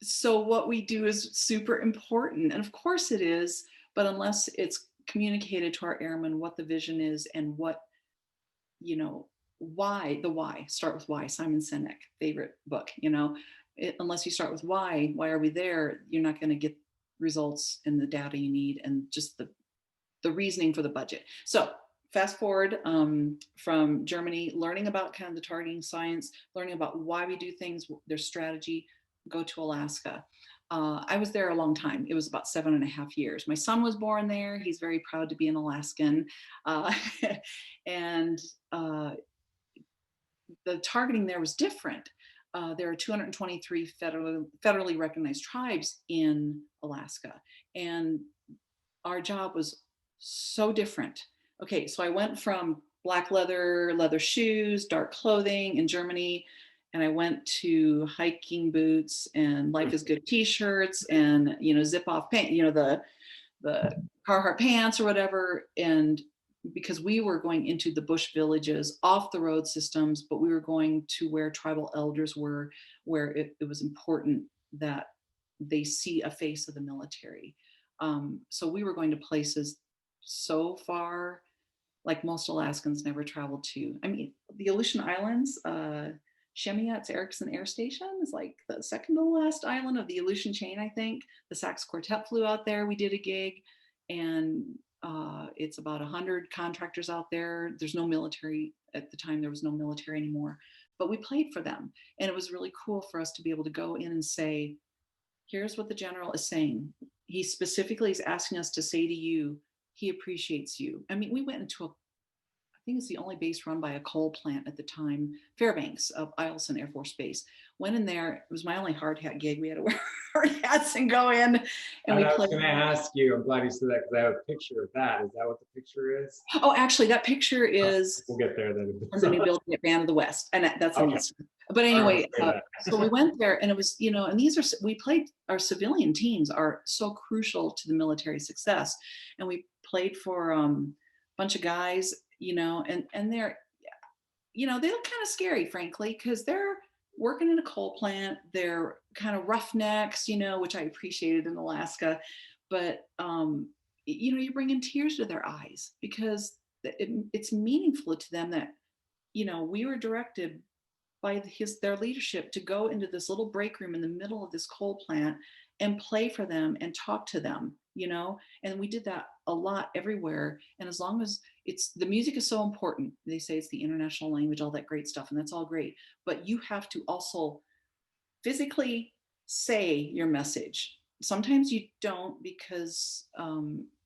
So what we do is super important, and of course it is, but unless it's communicated to our airmen what the vision is and what, why, start with why, Simon Sinek, favorite book, unless you start with why are we there, you're not going to get results and the data you need and just the reasoning for the budget. So fast forward from Germany, learning about kind of the targeting science, learning about why we do things, their strategy, go to Alaska. I was there a long time. It was about 7.5 years. My son was born there. He's very proud to be an Alaskan. And the targeting there was different. There are 223 federally recognized tribes in Alaska, and our job was so different. Okay, so I went from black leather shoes, dark clothing in Germany, and I went to hiking boots and Life is Good t-shirts and zip off pants, the Carhartt pants or whatever, and because we were going into the bush villages, off the road systems, but we were going to where tribal elders were, where it was important that they see a face of the military. So we were going to places so far, like most Alaskans never traveled to. I mean, the Aleutian Islands, Chemyats Erickson Air Station is like the second to last island of the Aleutian chain, I think. The Sax Quartet flew out there. We did a gig, and it's about 100 contractors out there. There's no military at the time. There was no military anymore, but we played for them. And it was really cool for us to be able to go in and say, here's what the general is saying. He specifically is asking us to say to you, he appreciates you. I mean, we went into I think it's the only base run by a coal plant at the time, Fairbanks of Eielson Air Force Base. Went in there. It was my only hard hat gig. We had to wear hard hats and go in. And I was going to ask you, I'm glad you said that because I have a picture of that. Is that what the picture is? Oh, actually, that picture is we'll get there then. from the new building at Band of the West. And that's okay. But anyway, so we went there, and it was, and we played, our civilian teams are so crucial to the military success. And we played for a bunch of guys, and they're, they look kind of scary, frankly, because they're working in a coal plant. They're kind of roughnecks, which I appreciated in Alaska. But, you're bringing tears to their eyes because it's meaningful to them that, we were directed by their leadership to go into this little break room in the middle of this coal plant and play for them and talk to them, and we did that a lot everywhere. And as long as the music is so important, they say it's the international language, all that great stuff, and that's all great, but you have to also physically say your message. Sometimes you don't, because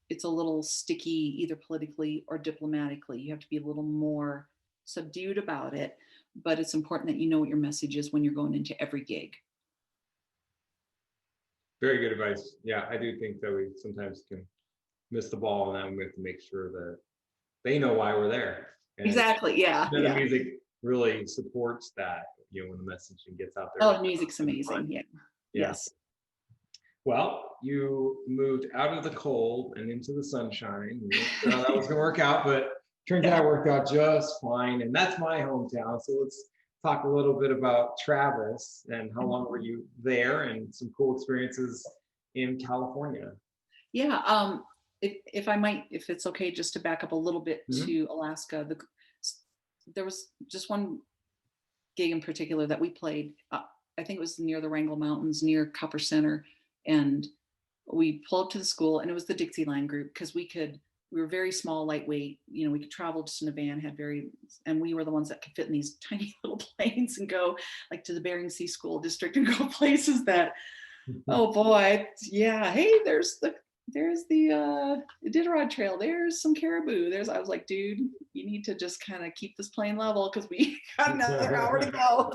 it's a little sticky, either politically or diplomatically. You have to be a little more subdued about it, but it's important that you know what your message is when you're going into every gig. Very good advice. Yeah, I do think that we sometimes can miss the ball, and then we have to make sure that they know why we're there. And Exactly. Yeah. then the Yeah. music really supports that, when the messaging gets out there. Oh, the music's amazing. Yeah. Yeah. Yes. Well, you moved out of the cold and into the sunshine. You weren't sure how that was going to work out, but turns out it worked out just fine. And that's my hometown. So let's talk a little bit about Travis and how long were you there and some cool experiences in California. Yeah. If I might, if it's okay, just to back up a little bit to Alaska, there was just one gig in particular that we played. I think it was near the Wrangell Mountains, near Copper Center, and we pulled up to the school, and it was the Dixieland group because we were very small, lightweight. We could travel just in a van, and we were the ones that could fit in these tiny little planes and go like to the Bering Sea School District and go places that, oh boy, yeah. Hey, there's the Iditarod Trail. There's some caribou. I was like, dude, you need to just kind of keep this plane level because we got another hour to go.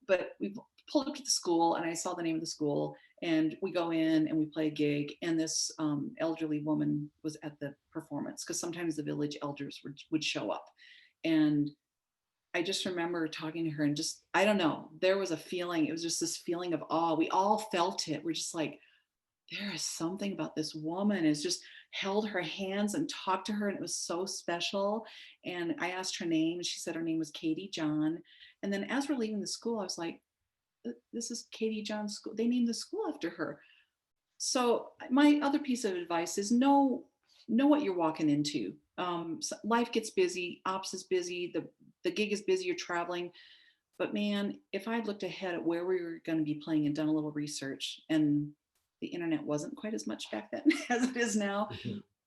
But we pulled up to the school, and I saw the name of the school, and we go in and we play a gig, and this elderly woman was at the performance because sometimes the village elders would show up. And I just remember talking to her, and just, I don't know, there was a feeling, it was just this feeling of awe. We all felt it. We're just like, there is something about this woman. Is just held her hands and talked to her, and it was so special. And I asked her name. She said her name was Katie John. And then as we're leaving the school, I was like, this is Katie John's school. They named the school after her. So my other piece of advice is know what you're walking into. So life gets busy, ops is busy, the gig is busy, you're traveling. But man, if I had looked ahead at where we were going to be playing and done a little research, and the internet wasn't quite as much back then as it is now,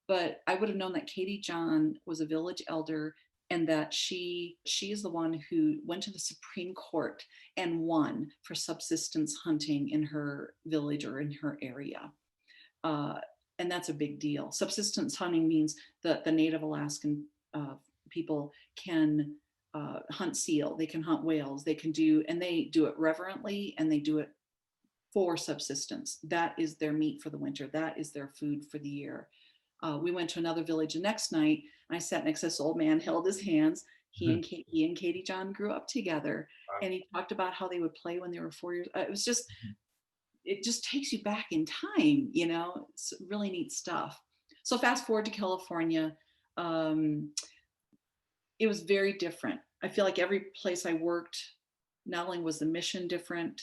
but I would have known that Katie John was a village elder, and that she is the one who went to the Supreme Court and won for subsistence hunting in her village or in her area. And that's a big deal. Subsistence hunting means that the Native Alaskan people can hunt seal, they can hunt whales, and they do it reverently, and they do it for subsistence. That is their meat for the winter. That is their food for the year. We went to another village the next night, and I sat next to this old man, held his hands. He and Katie John grew up together. Wow. And he talked about how they would play when they were 4 years. It just takes you back in time, it's really neat stuff. So fast forward to California. It was very different. I feel like every place I worked, not only was the mission different,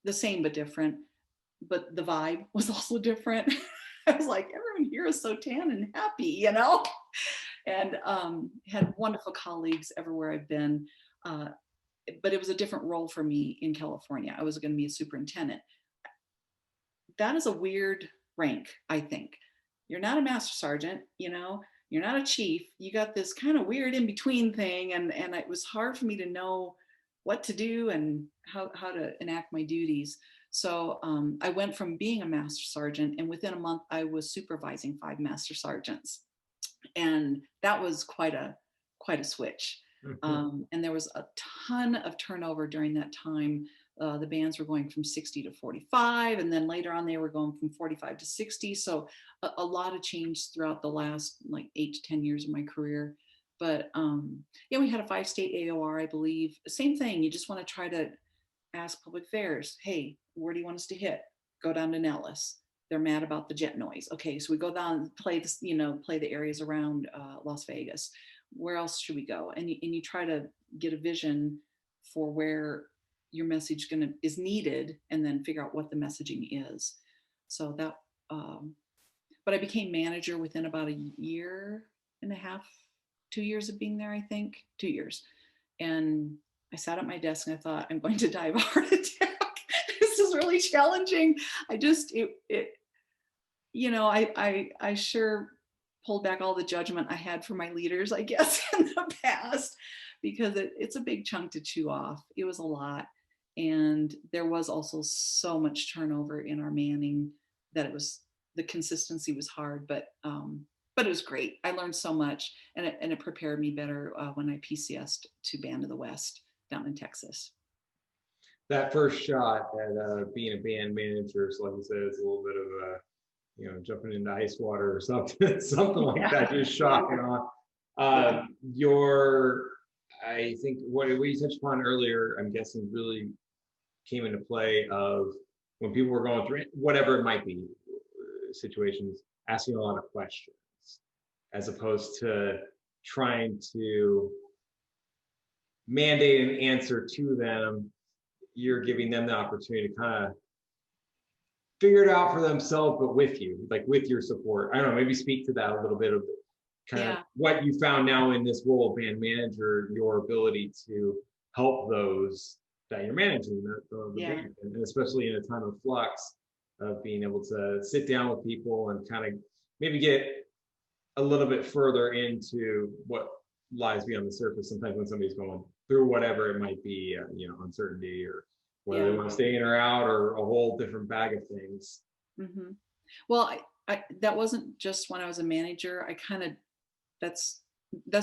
the same but different, but the vibe was also different. I was like, everyone here is so tan and happy, and had wonderful colleagues everywhere I've been. But it was a different role for me in California. I was going to be a superintendent. That is a weird rank, I think. You're not a master sergeant, you're not a chief. You got this kind of weird in between thing. And it was hard for me to know what to do and how to enact my duties. So I went from being a master sergeant, and within a month I was supervising 5 master sergeants. And that was quite a switch. Mm-hmm. And there was a ton of turnover during that time. The bands were going from 60 to 45, and then later on they were going from 45 to 60. So a lot of change throughout the last 8 to 10 years of my career. But yeah, we had a 5-state AOR, I believe. Same thing. You just want to try to ask public affairs, hey, where do you want us to hit? Go down to Nellis. They're mad about the jet noise. Okay, so we go down and play this, play the areas around Las Vegas. Where else should we go? And you try to get a vision for where your message is needed, and then figure out what the messaging is. So that, but I became manager within about a year and a half, 2 years of being there, I think, 2 years. And I sat at my desk and I thought, I'm going to die of a heart attack. This is really challenging. I sure pulled back all the judgment I had for my leaders, I guess, in the past, because it's a big chunk to chew off. It was a lot. And there was also so much turnover in our manning that the consistency was hard, but it was great. I learned so much, and it prepared me better when I PCSed to Band of the West down in Texas. That first shot at being a band manager, so like you said, it's a little bit of a, jumping into ice water or something, something like that, just shocking off. I think what you touched upon earlier, I'm guessing really came into play of when people were going through whatever it might be, situations, asking a lot of questions, as opposed to trying to mandate an answer to them. You're giving them the opportunity to kind of figure it out for themselves, but with you, like with your support. I don't know, maybe speak to that a little bit of kind of what you found now in this role of band manager, your ability to help those that you're managing, the band, and especially in a time of flux, of being able to sit down with people and kind of maybe get a little bit further into what lies beyond the surface. Sometimes when somebody's going through whatever it might be, uncertainty, or whether they want to stay in or out, or a whole different bag of things. Mm-hmm. Well, I that wasn't just when I was a manager. That's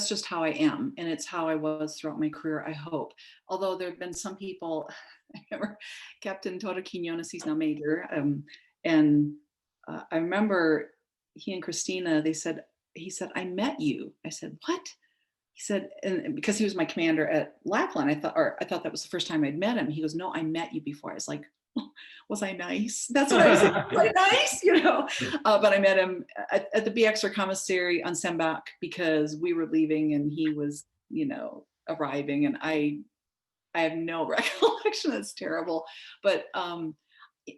just how I am, and it's how I was throughout my career, I hope. Although there have been some people, I remember Captain Toto Quinones, he's now major, and I remember he and Christina, he said, I met you. I said, what? He said, and because he was my commander at Lapland, I thought that was the first time I'd met him. He goes, no, I met you before. I was like, oh, was I nice? That's what I was like, was I nice? But I met him at the BXR commissary on Sembach because we were leaving and he was, arriving, and I have no recollection. That's terrible. But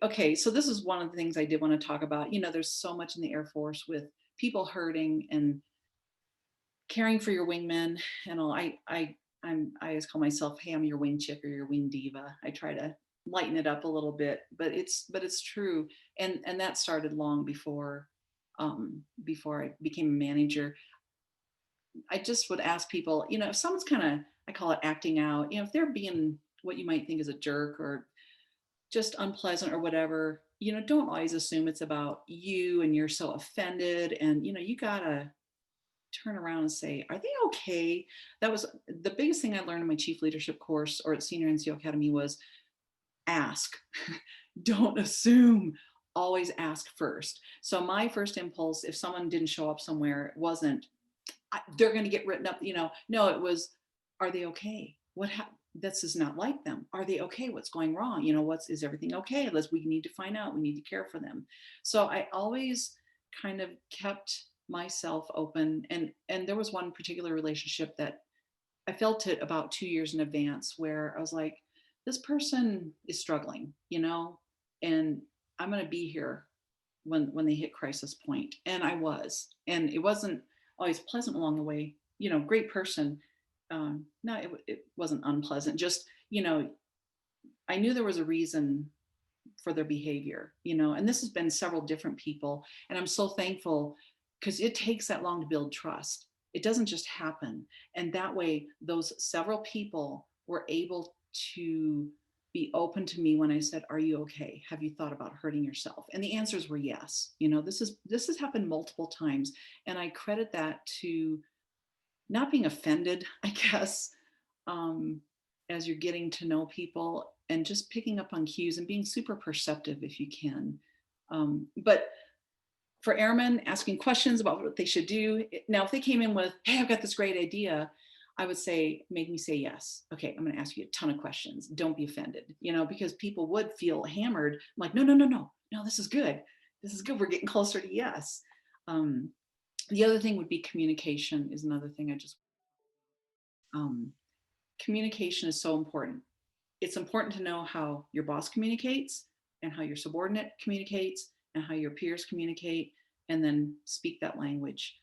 okay, so this is one of the things I did want to talk about. There's so much in the Air Force with people hurting and caring for your wingmen and all. I always call myself, hey, I'm your wing chick or your wing diva. I try to lighten it up a little bit, but it's true. And that started long before I became a manager. I just would ask people, if someone's kind of, I call it acting out, if they're being what you might think is a jerk or just unpleasant or whatever, don't always assume it's about you and you're so offended. And, you gotta turn around and say, are they okay? That was the biggest thing I learned in my chief leadership course or at Senior NCO Academy was ask. Don't assume. Always ask first. So my first impulse, if someone didn't show up somewhere, wasn't, they're going to get written up, no, it was, are they okay? This is not like them. Are they okay? What's going wrong? Is everything okay? We need to find out. We need to care for them. So I always kind of kept myself open. And there was one particular relationship that I felt it about 2 years in advance where I was like, this person is struggling, and I'm going to be here when they hit crisis point. And I was, and it wasn't always pleasant along the way, great person. No, it wasn't unpleasant. Just, I knew there was a reason for their behavior, and this has been several different people. And I'm so thankful because it takes that long to build trust. It doesn't just happen. And that way, those several people were able to be open to me when I said, are you okay? Have you thought about hurting yourself? And the answers were yes. This has happened multiple times. And I credit that to not being offended, I guess, as you're getting to know people and just picking up on cues and being super perceptive if you can. But for airmen, asking questions about what they should do. Now, if they came in with, hey, I've got this great idea, I would say, make me say yes. Okay, I'm going to ask you a ton of questions. Don't be offended, because people would feel hammered. I'm like, no, this is good. This is good. We're getting closer to yes. The other thing would be communication is another thing communication is so important. It's important to know how your boss communicates and how your subordinate communicates and how your peers communicate, and then speak that language.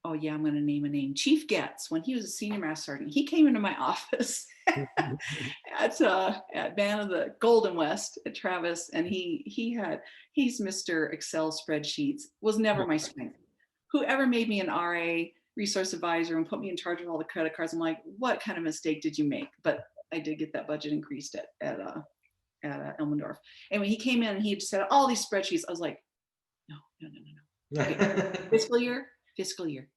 Oh yeah, I'm going to name a name. Chief Getz, when he was a senior master sergeant, he came into my office at Band of the Golden West at Travis, and he's Mr. Excel spreadsheets, was never my strength. Whoever made me an RA, resource advisor, and put me in charge of all the credit cards, I'm like, what kind of mistake did you make? But I did get that budget increased at Elmendorf. And when he came in and he just said all these spreadsheets, I was like, no. Okay. Fiscal year,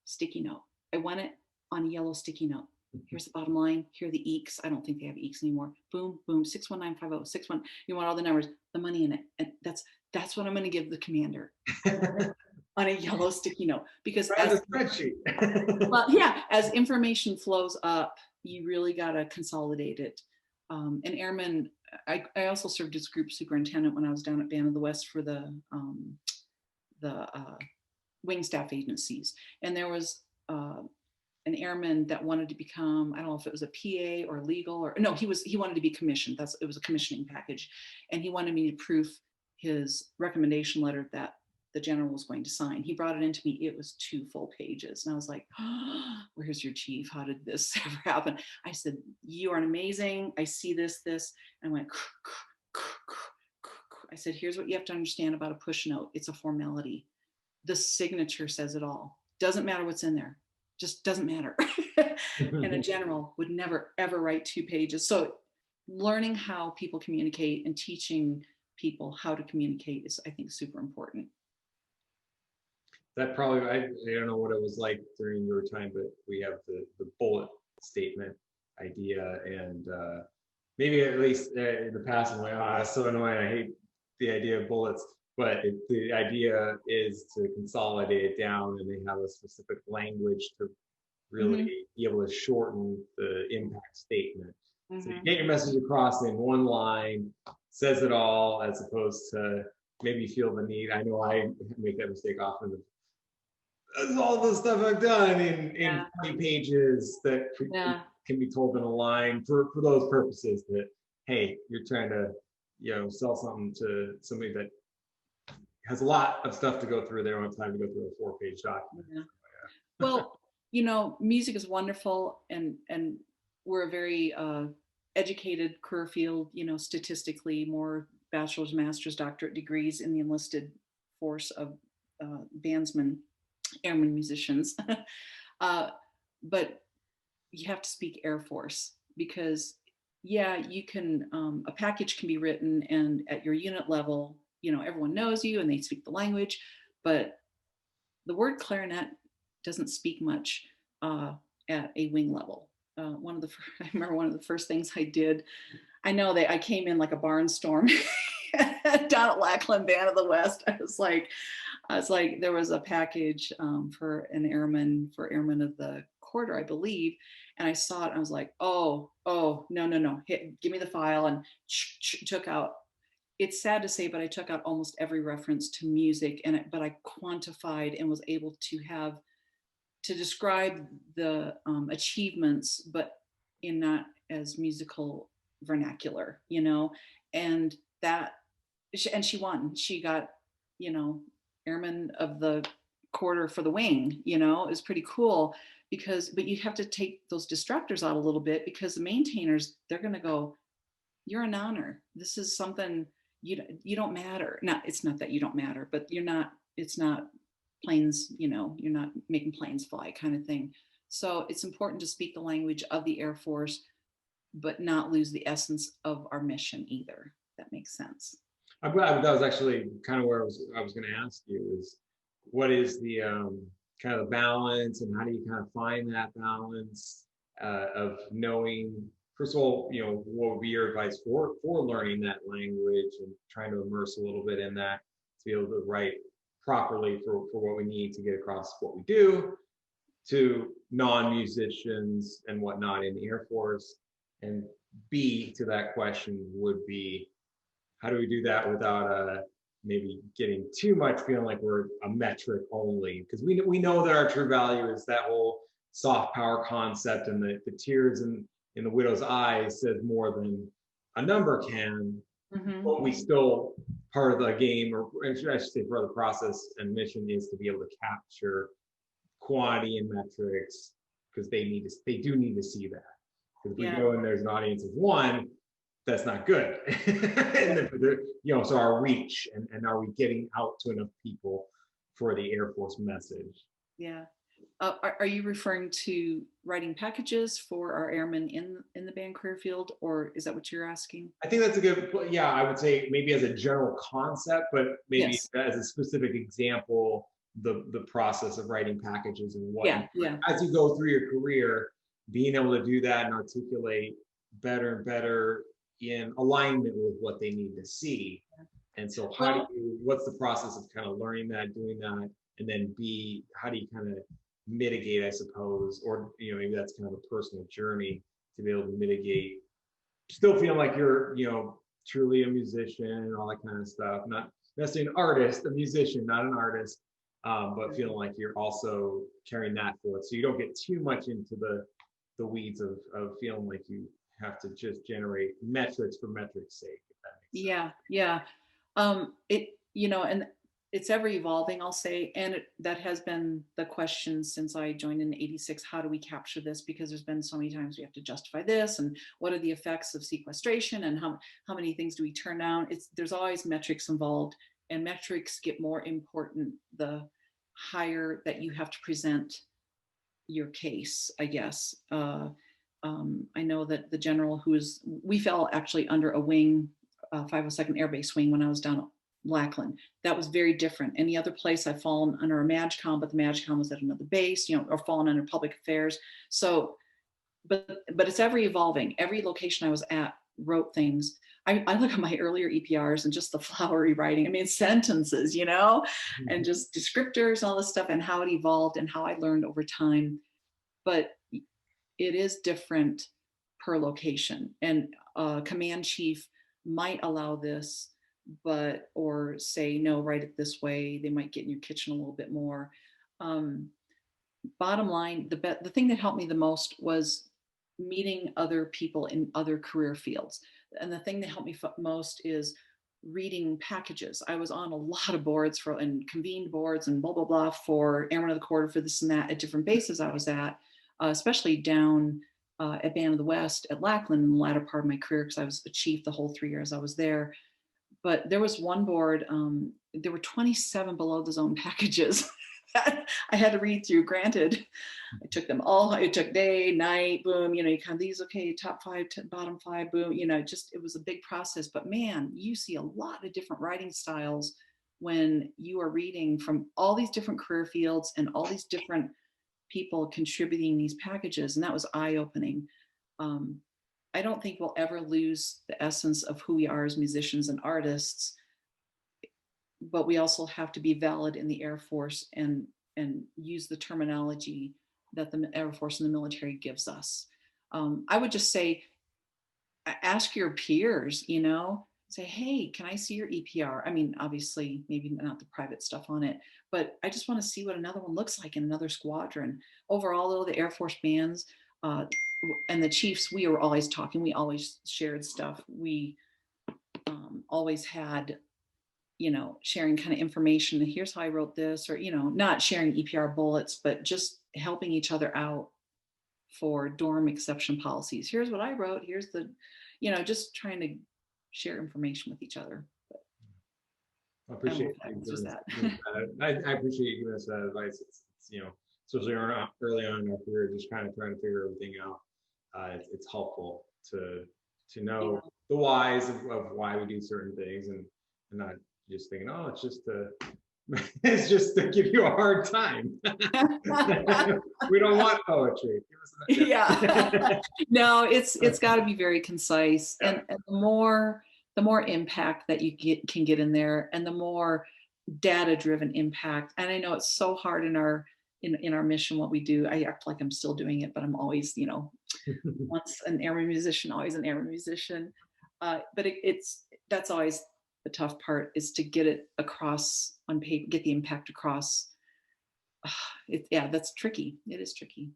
sticky note. I want it on a yellow sticky note. Here's the bottom line. Here are the eeks. I don't think they have eeks anymore. Boom, boom, 61950, 61. You want all the numbers, the money in it. And that's what I'm going to give the commander on a yellow sticky note. Because as a spreadsheet. well, yeah, as information flows up, you really got to consolidate it. And airmen, I also served as group superintendent when I was down at Band of the West for the wing staff agencies. And there was an airman that wanted to become, I don't know if it was a PA or legal or no, he wanted to be commissioned. It was a commissioning package. And he wanted me to proof his recommendation letter that the general was going to sign. He brought it into me. It was 2 full pages. And I was like, oh, where's your chief? How did this ever happen? I said, you are amazing. I see this. And I went, I said, here's what you have to understand about a push note. It's a formality. The signature says it all. Doesn't matter what's in there. Just doesn't matter. And a general would never, ever write 2 pages. So learning how people communicate and teaching people how to communicate is, I think, super important. That probably, I don't know what it was like during your time, but we have the bullet statement idea, and maybe at least in the past I'm like, oh, that's so annoying, I hate the idea of bullets. But the idea is to consolidate it down, and they have a specific language to really be able to shorten the impact statement. So you get your message across in one line, says it all, as opposed to maybe feel the need. I know I make that mistake often. That's all the stuff I've done in 20 pages that can be told in a line for those purposes. That, hey, you're trying to sell something to somebody that has a lot of stuff to go through. They don't have time to go through a 4-page document. Yeah. Well, music is wonderful, and we're a very educated career field. Statistically, more bachelor's, master's, doctorate degrees in the enlisted force of bandsmen, airmen, musicians. But you have to speak Air Force, because you can, a package can be written, and at your unit level, everyone knows you and they speak the language, but the word clarinet doesn't speak much at a wing level. I remember one of the first things I did, I came in like a barnstorm down at Lackland Band of the West. I was like, there was a package for airmen of the quarter, I believe. And I saw it, and I was like, oh, no, give me the file, and took out. It's sad to say, but I took out almost every reference to music, but I quantified and was able to describe the achievements, but in not as musical vernacular, and she won. She got, airman of the quarter for the wing. It was pretty cool, but you have to take those distractors out a little bit, because the maintainers, they're going to go, you're an honor. This is something, you don't matter. It's not that you don't matter, but it's not planes, you're not making planes fly kind of thing. So it's important to speak the language of the Air Force, but not lose the essence of our mission either. That makes sense. I'm glad. That was actually kind of where I was going to ask you, is what is the kind of the balance, and how do you kind of find that balance of knowing, first of all, what would be your advice for learning that language and trying to immerse a little bit in that to be able to write properly for what we need to get across what we do to non-musicians and whatnot in the Air Force. And B, to that question would be, how do we do that without maybe getting too much feeling like we're a metric only? Because we know that our true value is that whole soft power concept, and the tears in the widow's eyes says more than a number can. But we still, part of the game, or I should say part of the process and mission, is to be able to capture quantity and metrics, because they do need to see that. Because if we go and there's an audience of 1, that's not good. So our reach, and are we getting out to enough people for the Air Force message? Yeah. Are you referring to writing packages for our airmen in the band career field, or is that what you're asking? I think that's a good, yeah, I would say maybe as a general concept, but maybe Yes. as a specific example, the process of writing packages and what Yeah. Yeah. as you go through your career, being able to do that and articulate better and better in alignment with what they need to see. And so Well, what's the process of kind of learning that, doing that, and then B, how do you kind of mitigate, I suppose, or, maybe that's kind of a personal journey to be able to mitigate, still feeling like you're, truly a musician and all that kind of stuff. Not necessarily an artist, a musician, not an artist, but feeling like you're also carrying that forward. So you don't get too much into the weeds of feeling like you have to just generate metrics for metrics' sake, if that makes sense. yeah, yeah. It, and it's ever evolving, I'll say, and that has been the question since I joined in '86. How do we capture this? Because there's been so many times we have to justify this, and what are the effects of sequestration, and how many things do we turn down? There's always metrics involved, and metrics get more important the higher that you have to present your case, I guess. I know that the general we fell actually under a wing, 502nd Air Base wing when I was down at Lackland. That was very different. Any other place I've fallen under a MAGCOM, but the MAGCOM was at another base, or fallen under public affairs. So, but it's ever evolving. Every location I was at wrote things. I look at my earlier EPRs and just the flowery writing. I mean, sentences, and just descriptors and all this stuff, and how it evolved and how I learned over time. But it is different per location, and command chief might allow this, or say no, write it this way. They might get in your kitchen a little bit more. Bottom line, the thing that helped me the most was meeting other people in other career fields, and the thing that helped me most is reading packages. I was on a lot of boards and convened boards and blah blah blah for Airmen of the Quarter, for this and that, at different bases I was at, especially down at Band of the West at Lackland in the latter part of my career, because I was a chief the whole 3 years I was there. But there was one board, there were 27 below the zone packages that I had to read through. Granted, I took them all. It took day, night, boom, you kind of these, okay, top 5, bottom 5, boom, it was a big process. But man, you see a lot of different writing styles when you are reading from all these different career fields and all these different people contributing these packages. And that was eye-opening. I don't think we'll ever lose the essence of who we are as musicians and artists, but we also have to be valid in the Air Force and use the terminology that the Air Force and the military gives us. I would just say, ask your peers, say, hey, can I see your EPR? I mean, obviously, maybe not the private stuff on it, but I just want to see what another one looks like in another squadron. Overall, though, the Air Force bands and the chiefs, we were always talking. We always shared stuff. We always had, sharing kind of information. Here's how I wrote this, or, not sharing EPR bullets, but just helping each other out for dorm exception policies. Here's what I wrote. Here's the, just trying to share information with each other. But I appreciate that. I appreciate you giving us that advice. It's especially early on in our career, just kind of trying to figure everything out. It's helpful to know the whys of why we do certain things, and not just thinking, oh, it's just to give you a hard time. We don't want poetry. Yeah. No, it's got to be very concise, and the more impact that you can get in there, and the more data-driven impact. And I know it's so hard in our mission, what we do. I act like I'm still doing it, but I'm always, once an airman musician, always an airman musician. But that's always the tough part, is to get it across on paper, get the impact across. That's tricky. It is tricky.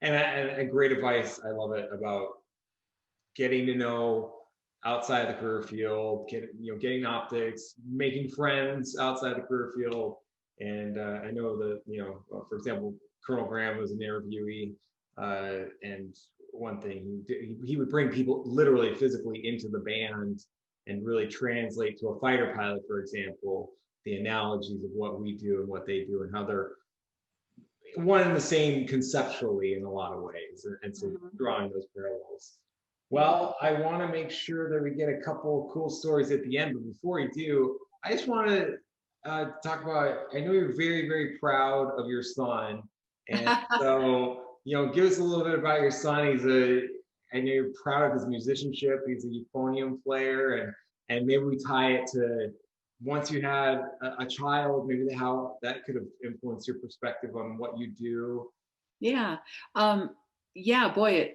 And great advice. I love it, about getting to know outside the career field, getting optics, making friends outside the career field. And I know that, for example, Colonel Graham was an interviewee, and one thing he would bring people literally physically into the band and really translate to a fighter pilot, for example, the analogies of what we do and what they do, and how they're one and the same conceptually in a lot of ways, and so Mhm. drawing those parallels. Yeah. Well, I want to make sure that we get a couple of cool stories at the end, but before we do, I just want to talk about. I know you're very, very proud of your son, and so give us a little bit about your son. I know you're proud of his musicianship. He's a euphonium player, and maybe we tie it to once you had a child, maybe how that could have influenced your perspective on what you do. Yeah. Yeah, boy,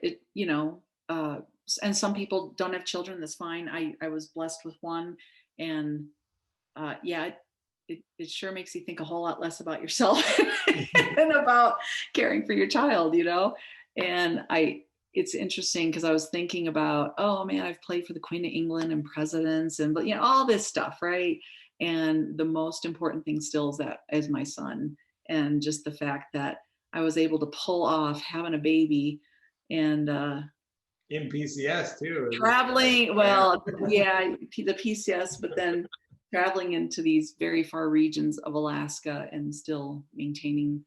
and some people don't have children. That's fine. I was blessed with one, and yeah, it sure makes you think a whole lot less about yourself and about caring for your child, And it's interesting because I was thinking about, oh man, I've played for the Queen of England and presidents and, but all this stuff, right? And the most important thing still is my son, and just the fact that I was able to pull off having a baby and In PCS too. traveling. Yeah. Well, yeah, the PCS, but then traveling into these very far regions of Alaska and still maintaining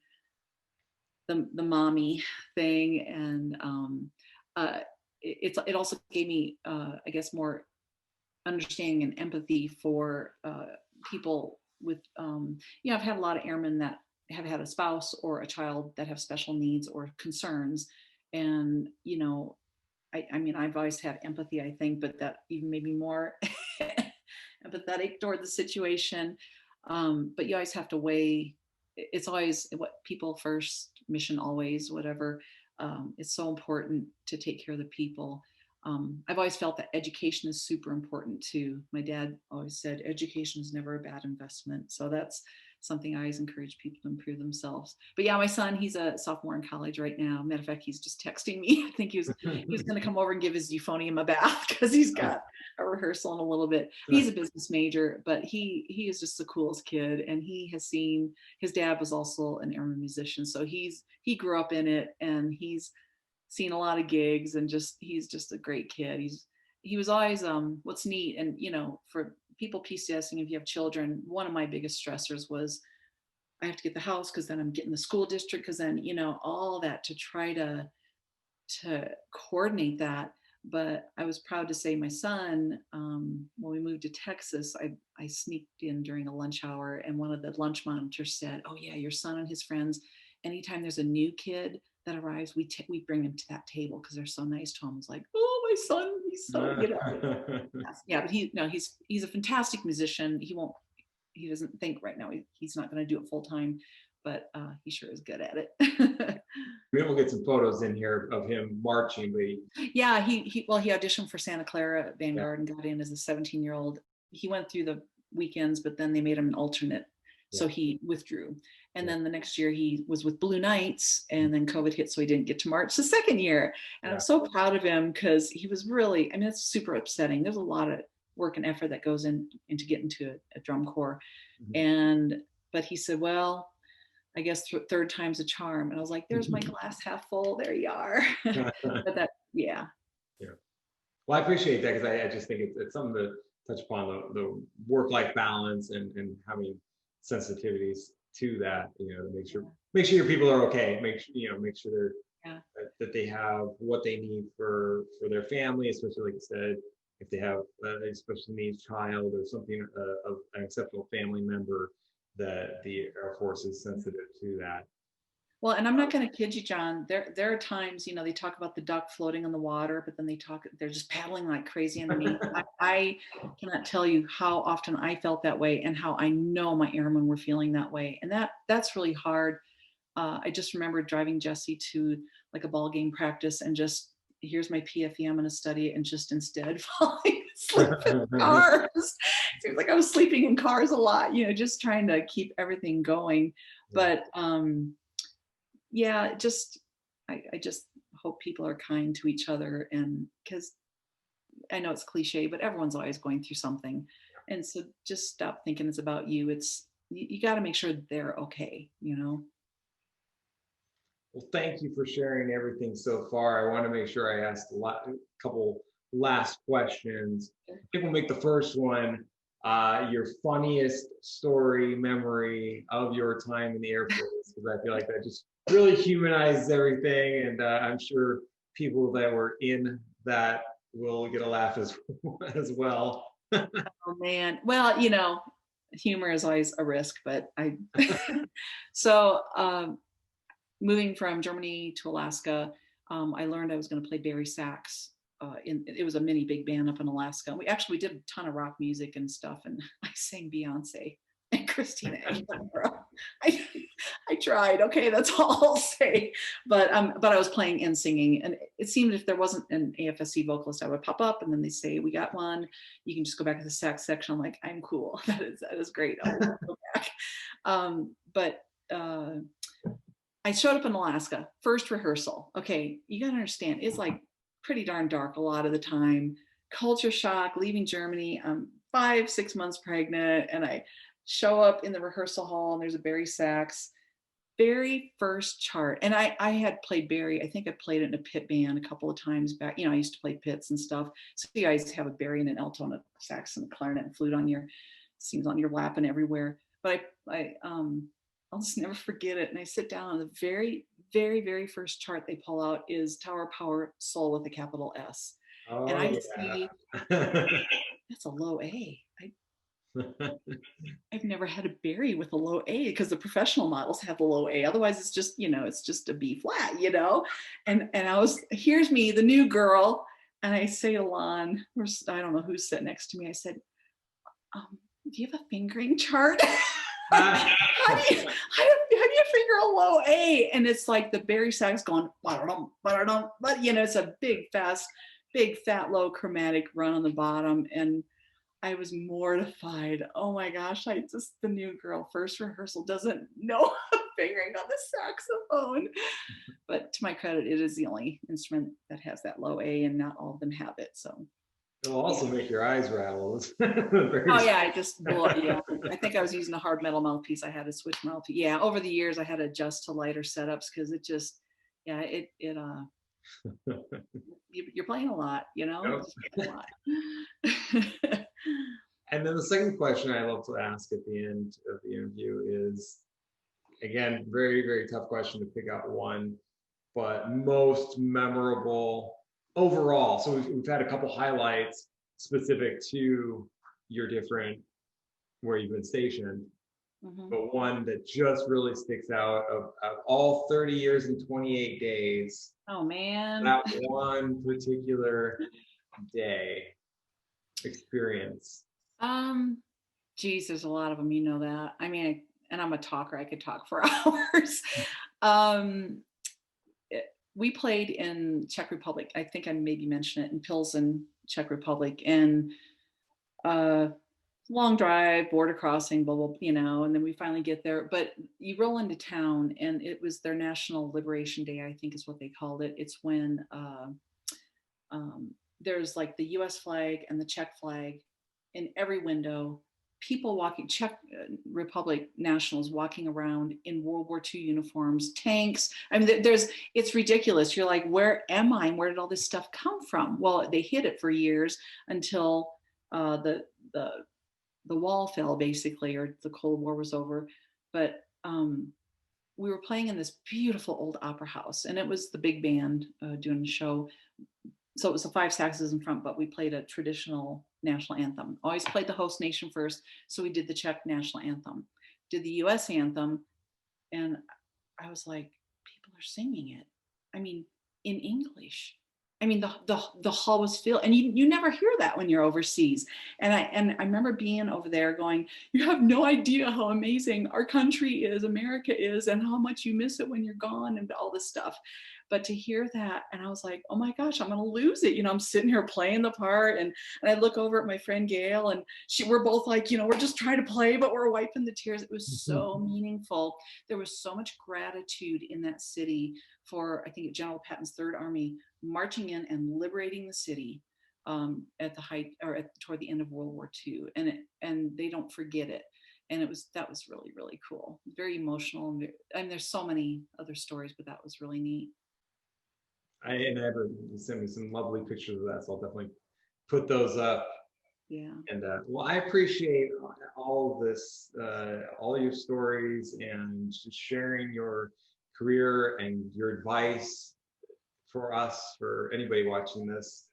the mommy thing. And it also gave me, I guess, more understanding and empathy for people with, I've had a lot of airmen that have had a spouse or a child that have special needs or concerns. And, I mean, I've always had empathy, I think, but that even made me more empathetic toward the situation. But you always have to weigh, it's always what people first, mission always, whatever. It's so important to take care of the people. I've always felt that education is super important too. My dad always said education is never a bad investment. So that's something I always encourage people to improve themselves. But yeah, my son, he's a sophomore in college right now. Matter of fact, he's just texting me. I think he was going to come over and give his euphonium a bath because he's got a rehearsal in a little bit. He's a business major, but he is just the coolest kid. And he has seen, his dad was also an airman musician. So he grew up in it, and he's seen a lot of gigs, and he's just a great kid. He was always what's neat, and for people PCSing, if you have children, one of my biggest stressors was I have to get the house because then I'm getting the school district, because then all that to try to coordinate that. But I was proud to say my son, when we moved to Texas, I sneaked in during a lunch hour, and one of the lunch monitors said, oh yeah, your son and his friends, anytime there's a new kid that arrives, we bring him to that table because they're so nice to him. It's like, oh, my son, he's so, yeah, but he's a fantastic musician. He doesn't think right now he's not going to do it full time, but he sure is good at it. Maybe we'll get some photos in here of him marching. Yeah, he auditioned for Santa Clara Yeah. Vanguard and got in as a 17-year-old. He went through the weekends, but then they made him an alternate, so he withdrew. And then the next year he was with Blue Knights, and then COVID hit, so he didn't get to march the second year. And I'm so proud of him because he was really, I mean, it's super upsetting. There's a lot of work and effort that goes into getting to a drum corps. But he said, well, I guess third time's a charm. And I was like, there's my glass half full. There you are. But that, yeah. Well, I appreciate that, because I just think it's something to touch upon, the work-life balance and having sensitivities to that, to make sure your people are okay, make sure they're that they have what they need for their family, especially like you said, if they have a special needs child or something of an exceptional family member, that the Air Force is sensitive to that. Well, and I'm not going to kid you, John. There are times, they talk about the duck floating on the water, but then they're just paddling like crazy underneath. I cannot tell you how often I felt that way, and how I know my airmen were feeling that way. And that's really hard. I just remember driving Jesse to like a ball game practice, and just, here's my PFE, I'm going to study it, and just instead falling asleep in cars. Seems like I was sleeping in cars a lot, just trying to keep everything going. But yeah, I just hope people are kind to each other, and because I know it's cliche, but everyone's always going through something. And so just stop thinking it's about you. You got to make sure they're okay. Well, thank you for sharing everything so far. I want to make sure I ask a couple last questions. I think we'll make the first one your funniest story, memory of your time in the Air Force, because I feel like that just really humanizes everything, and I'm sure people that were in that will get a laugh as well. Oh man. Well, humor is always a risk, but I so moving from Germany to Alaska, I learned I was going to play Barry sax. It was a mini big band up in Alaska. We did a ton of rock music and stuff, and I sang Beyonce and Christina Aguilera. I, I tried. Okay, that's all I'll say. But I was playing and singing, and it seemed if there wasn't an AFSC vocalist, I would pop up, and then they say, "We got one. You can just go back to the sax section." I'm like, "I'm cool. That is great. I'll go back." But I showed up in Alaska, first rehearsal. Okay, you gotta understand, it's like pretty darn dark a lot of the time. Culture shock, leaving Germany. I'm 5, 6 months pregnant, and I show up in the rehearsal hall, and there's a Barry sax. Very first chart. And I had played Barry. I think I played it in a pit band a couple of times back. I used to play pits and stuff. So you guys have a Barry and an alto and a sax and a clarinet and flute on your lap and everywhere. But I'll just never forget it. And I sit down, and the very, very, very first chart they pull out is Tower Power Soul with a capital S. And I see that's a low A. I've never had a Barry with a low A, because the professional models have the low A. Otherwise, it's just a B flat, And here's me, the new girl, and I say to Lon, I don't know who's sitting next to me. I said, "Do you have a fingering chart?" How do you figure a low A? And it's like the Barry sax going, but it's a big fat low chromatic run on the bottom, and I was mortified. Oh my gosh, the new girl, first rehearsal, doesn't know fingering on the saxophone. But to my credit, it is the only instrument that has that low A, and not all of them have it. So it'll also make your eyes rattle. Oh yeah, I think I was using a hard metal mouthpiece. I had to switch mouthpiece. Yeah, over the years I had to adjust to lighter setups, because it just, you're playing a lot, Yep. Just playing a lot. And then the second question I love to ask at the end of the interview is, again, very, very tough question to pick out one, but most memorable overall. So we've had a couple highlights specific to your different, where you've been stationed, but one that just really sticks out of all 30 years and 28 days. Oh man. That one particular day experience. Geez, there's a lot of them, that. I mean, and I'm a talker, I could talk for hours. We played in Czech Republic. I think I maybe mentioned it, in Pilsen, Czech Republic, and long drive, border crossing, blah, blah, and then we finally get there. But you roll into town, and it was their National Liberation Day, I think is what they called it. It's when there's like the US flag and the Czech flag in every window, people walking, Czech Republic nationals walking around in World War II uniforms, tanks. I mean, it's ridiculous. You're like, where am I? And where did all this stuff come from? Well, they hid it for years until the wall fell, basically, or the Cold War was over. But we were playing in this beautiful old opera house, and it was the big band doing the show. So it was the 5 saxes in front, but we played a traditional national anthem. Always played the host nation first. So we did the Czech national anthem, did the US anthem. And I was like, people are singing it. I mean, in English. I mean, the hall was filled, and you never hear that when you're overseas. And I remember being over there going, you have no idea how amazing our country is, America is, and how much you miss it when you're gone, and all this stuff. But to hear that, and I was like, oh my gosh, I'm going to lose it. I'm sitting here playing the part, and I look over at my friend Gail, and we're both like, we're just trying to play, but we're wiping the tears. It was so meaningful. There was so much gratitude in that city for, I think, General Patton's Third Army marching in and liberating the city at the height, or toward the end of World War II, and they don't forget it. And that was really, really cool, very emotional, and there's so many other stories, but that was really neat. I ever sent me some lovely pictures of that, so I'll definitely put those up. Yeah. And well, I appreciate all of this, all your stories, and just sharing your career and your advice for us, for anybody watching this.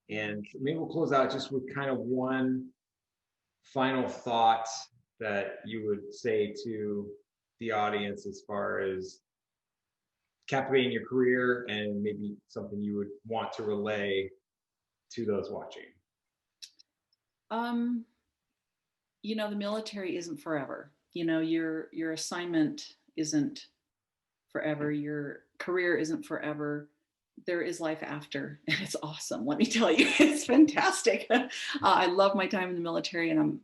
And maybe we'll close out just with kind of one final thought that you would say to the audience as far as captivating your career, and maybe something you would want to relay to those watching. The military isn't forever. Your assignment isn't forever. Your career isn't forever. There is life after, and it's awesome. Let me tell you, it's fantastic. I love my time in the military, and I'm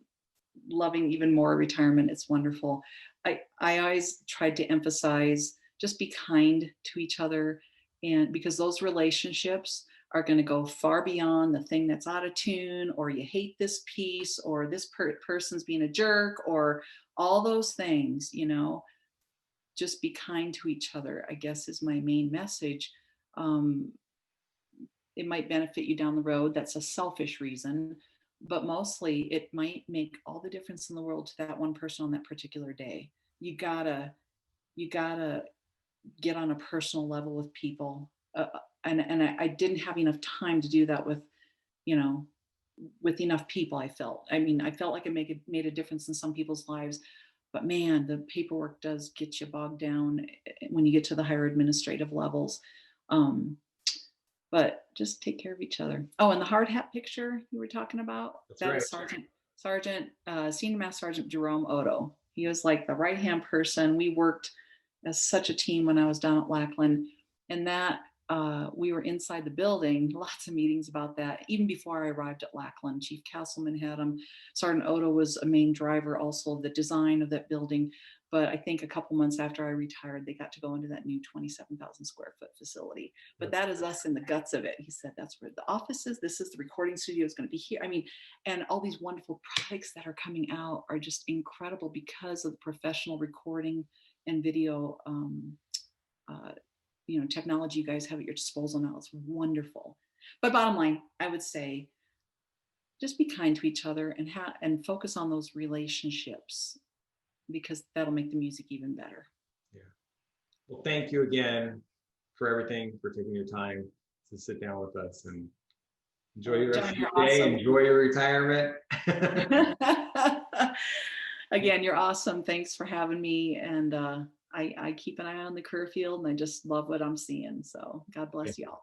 loving even more retirement. It's wonderful. I always tried to emphasize just be kind to each other, and because those relationships are going to go far beyond the thing that's out of tune, or you hate this piece, or this person's being a jerk, or all those things. Just be kind to each other, I guess, is my main message. It might benefit you down the road. That's a selfish reason, but mostly it might make all the difference in the world to that one person on that particular day. You gotta get on a personal level with people. And I didn't have enough time to do that with enough people. I felt like it made a difference in some people's lives, but man, the paperwork does get you bogged down when you get to the higher administrative levels. But just take care of each other. Oh, and the hard hat picture you were talking about, That's that right. is Senior Master Sergeant Jerome Odo. He was like the right-hand person. We worked as such a team when I was down at Lackland, and that we were inside the building, lots of meetings about that. Even before I arrived at Lackland, Chief Castleman had them. Sergeant Odo was a main driver also of the design of that building. But I think a couple months after I retired, they got to go into that new 27,000 square foot facility. But that is us in the guts of it. He said, that's where the office is. This is the recording studio, is going to be here. And all these wonderful products that are coming out are just incredible because of the professional recording and video technology you guys have at your disposal now. It's wonderful. But bottom line, I would say just be kind to each other and focus on those relationships, because that'll make the music even better. Yeah. Well, thank you again for everything, for taking your time to sit down with us, and enjoy your rest of your day. Awesome. Enjoy your retirement. Again, you're awesome. Thanks for having me. And I keep an eye on the career field, and I just love what I'm seeing. So God bless y'all.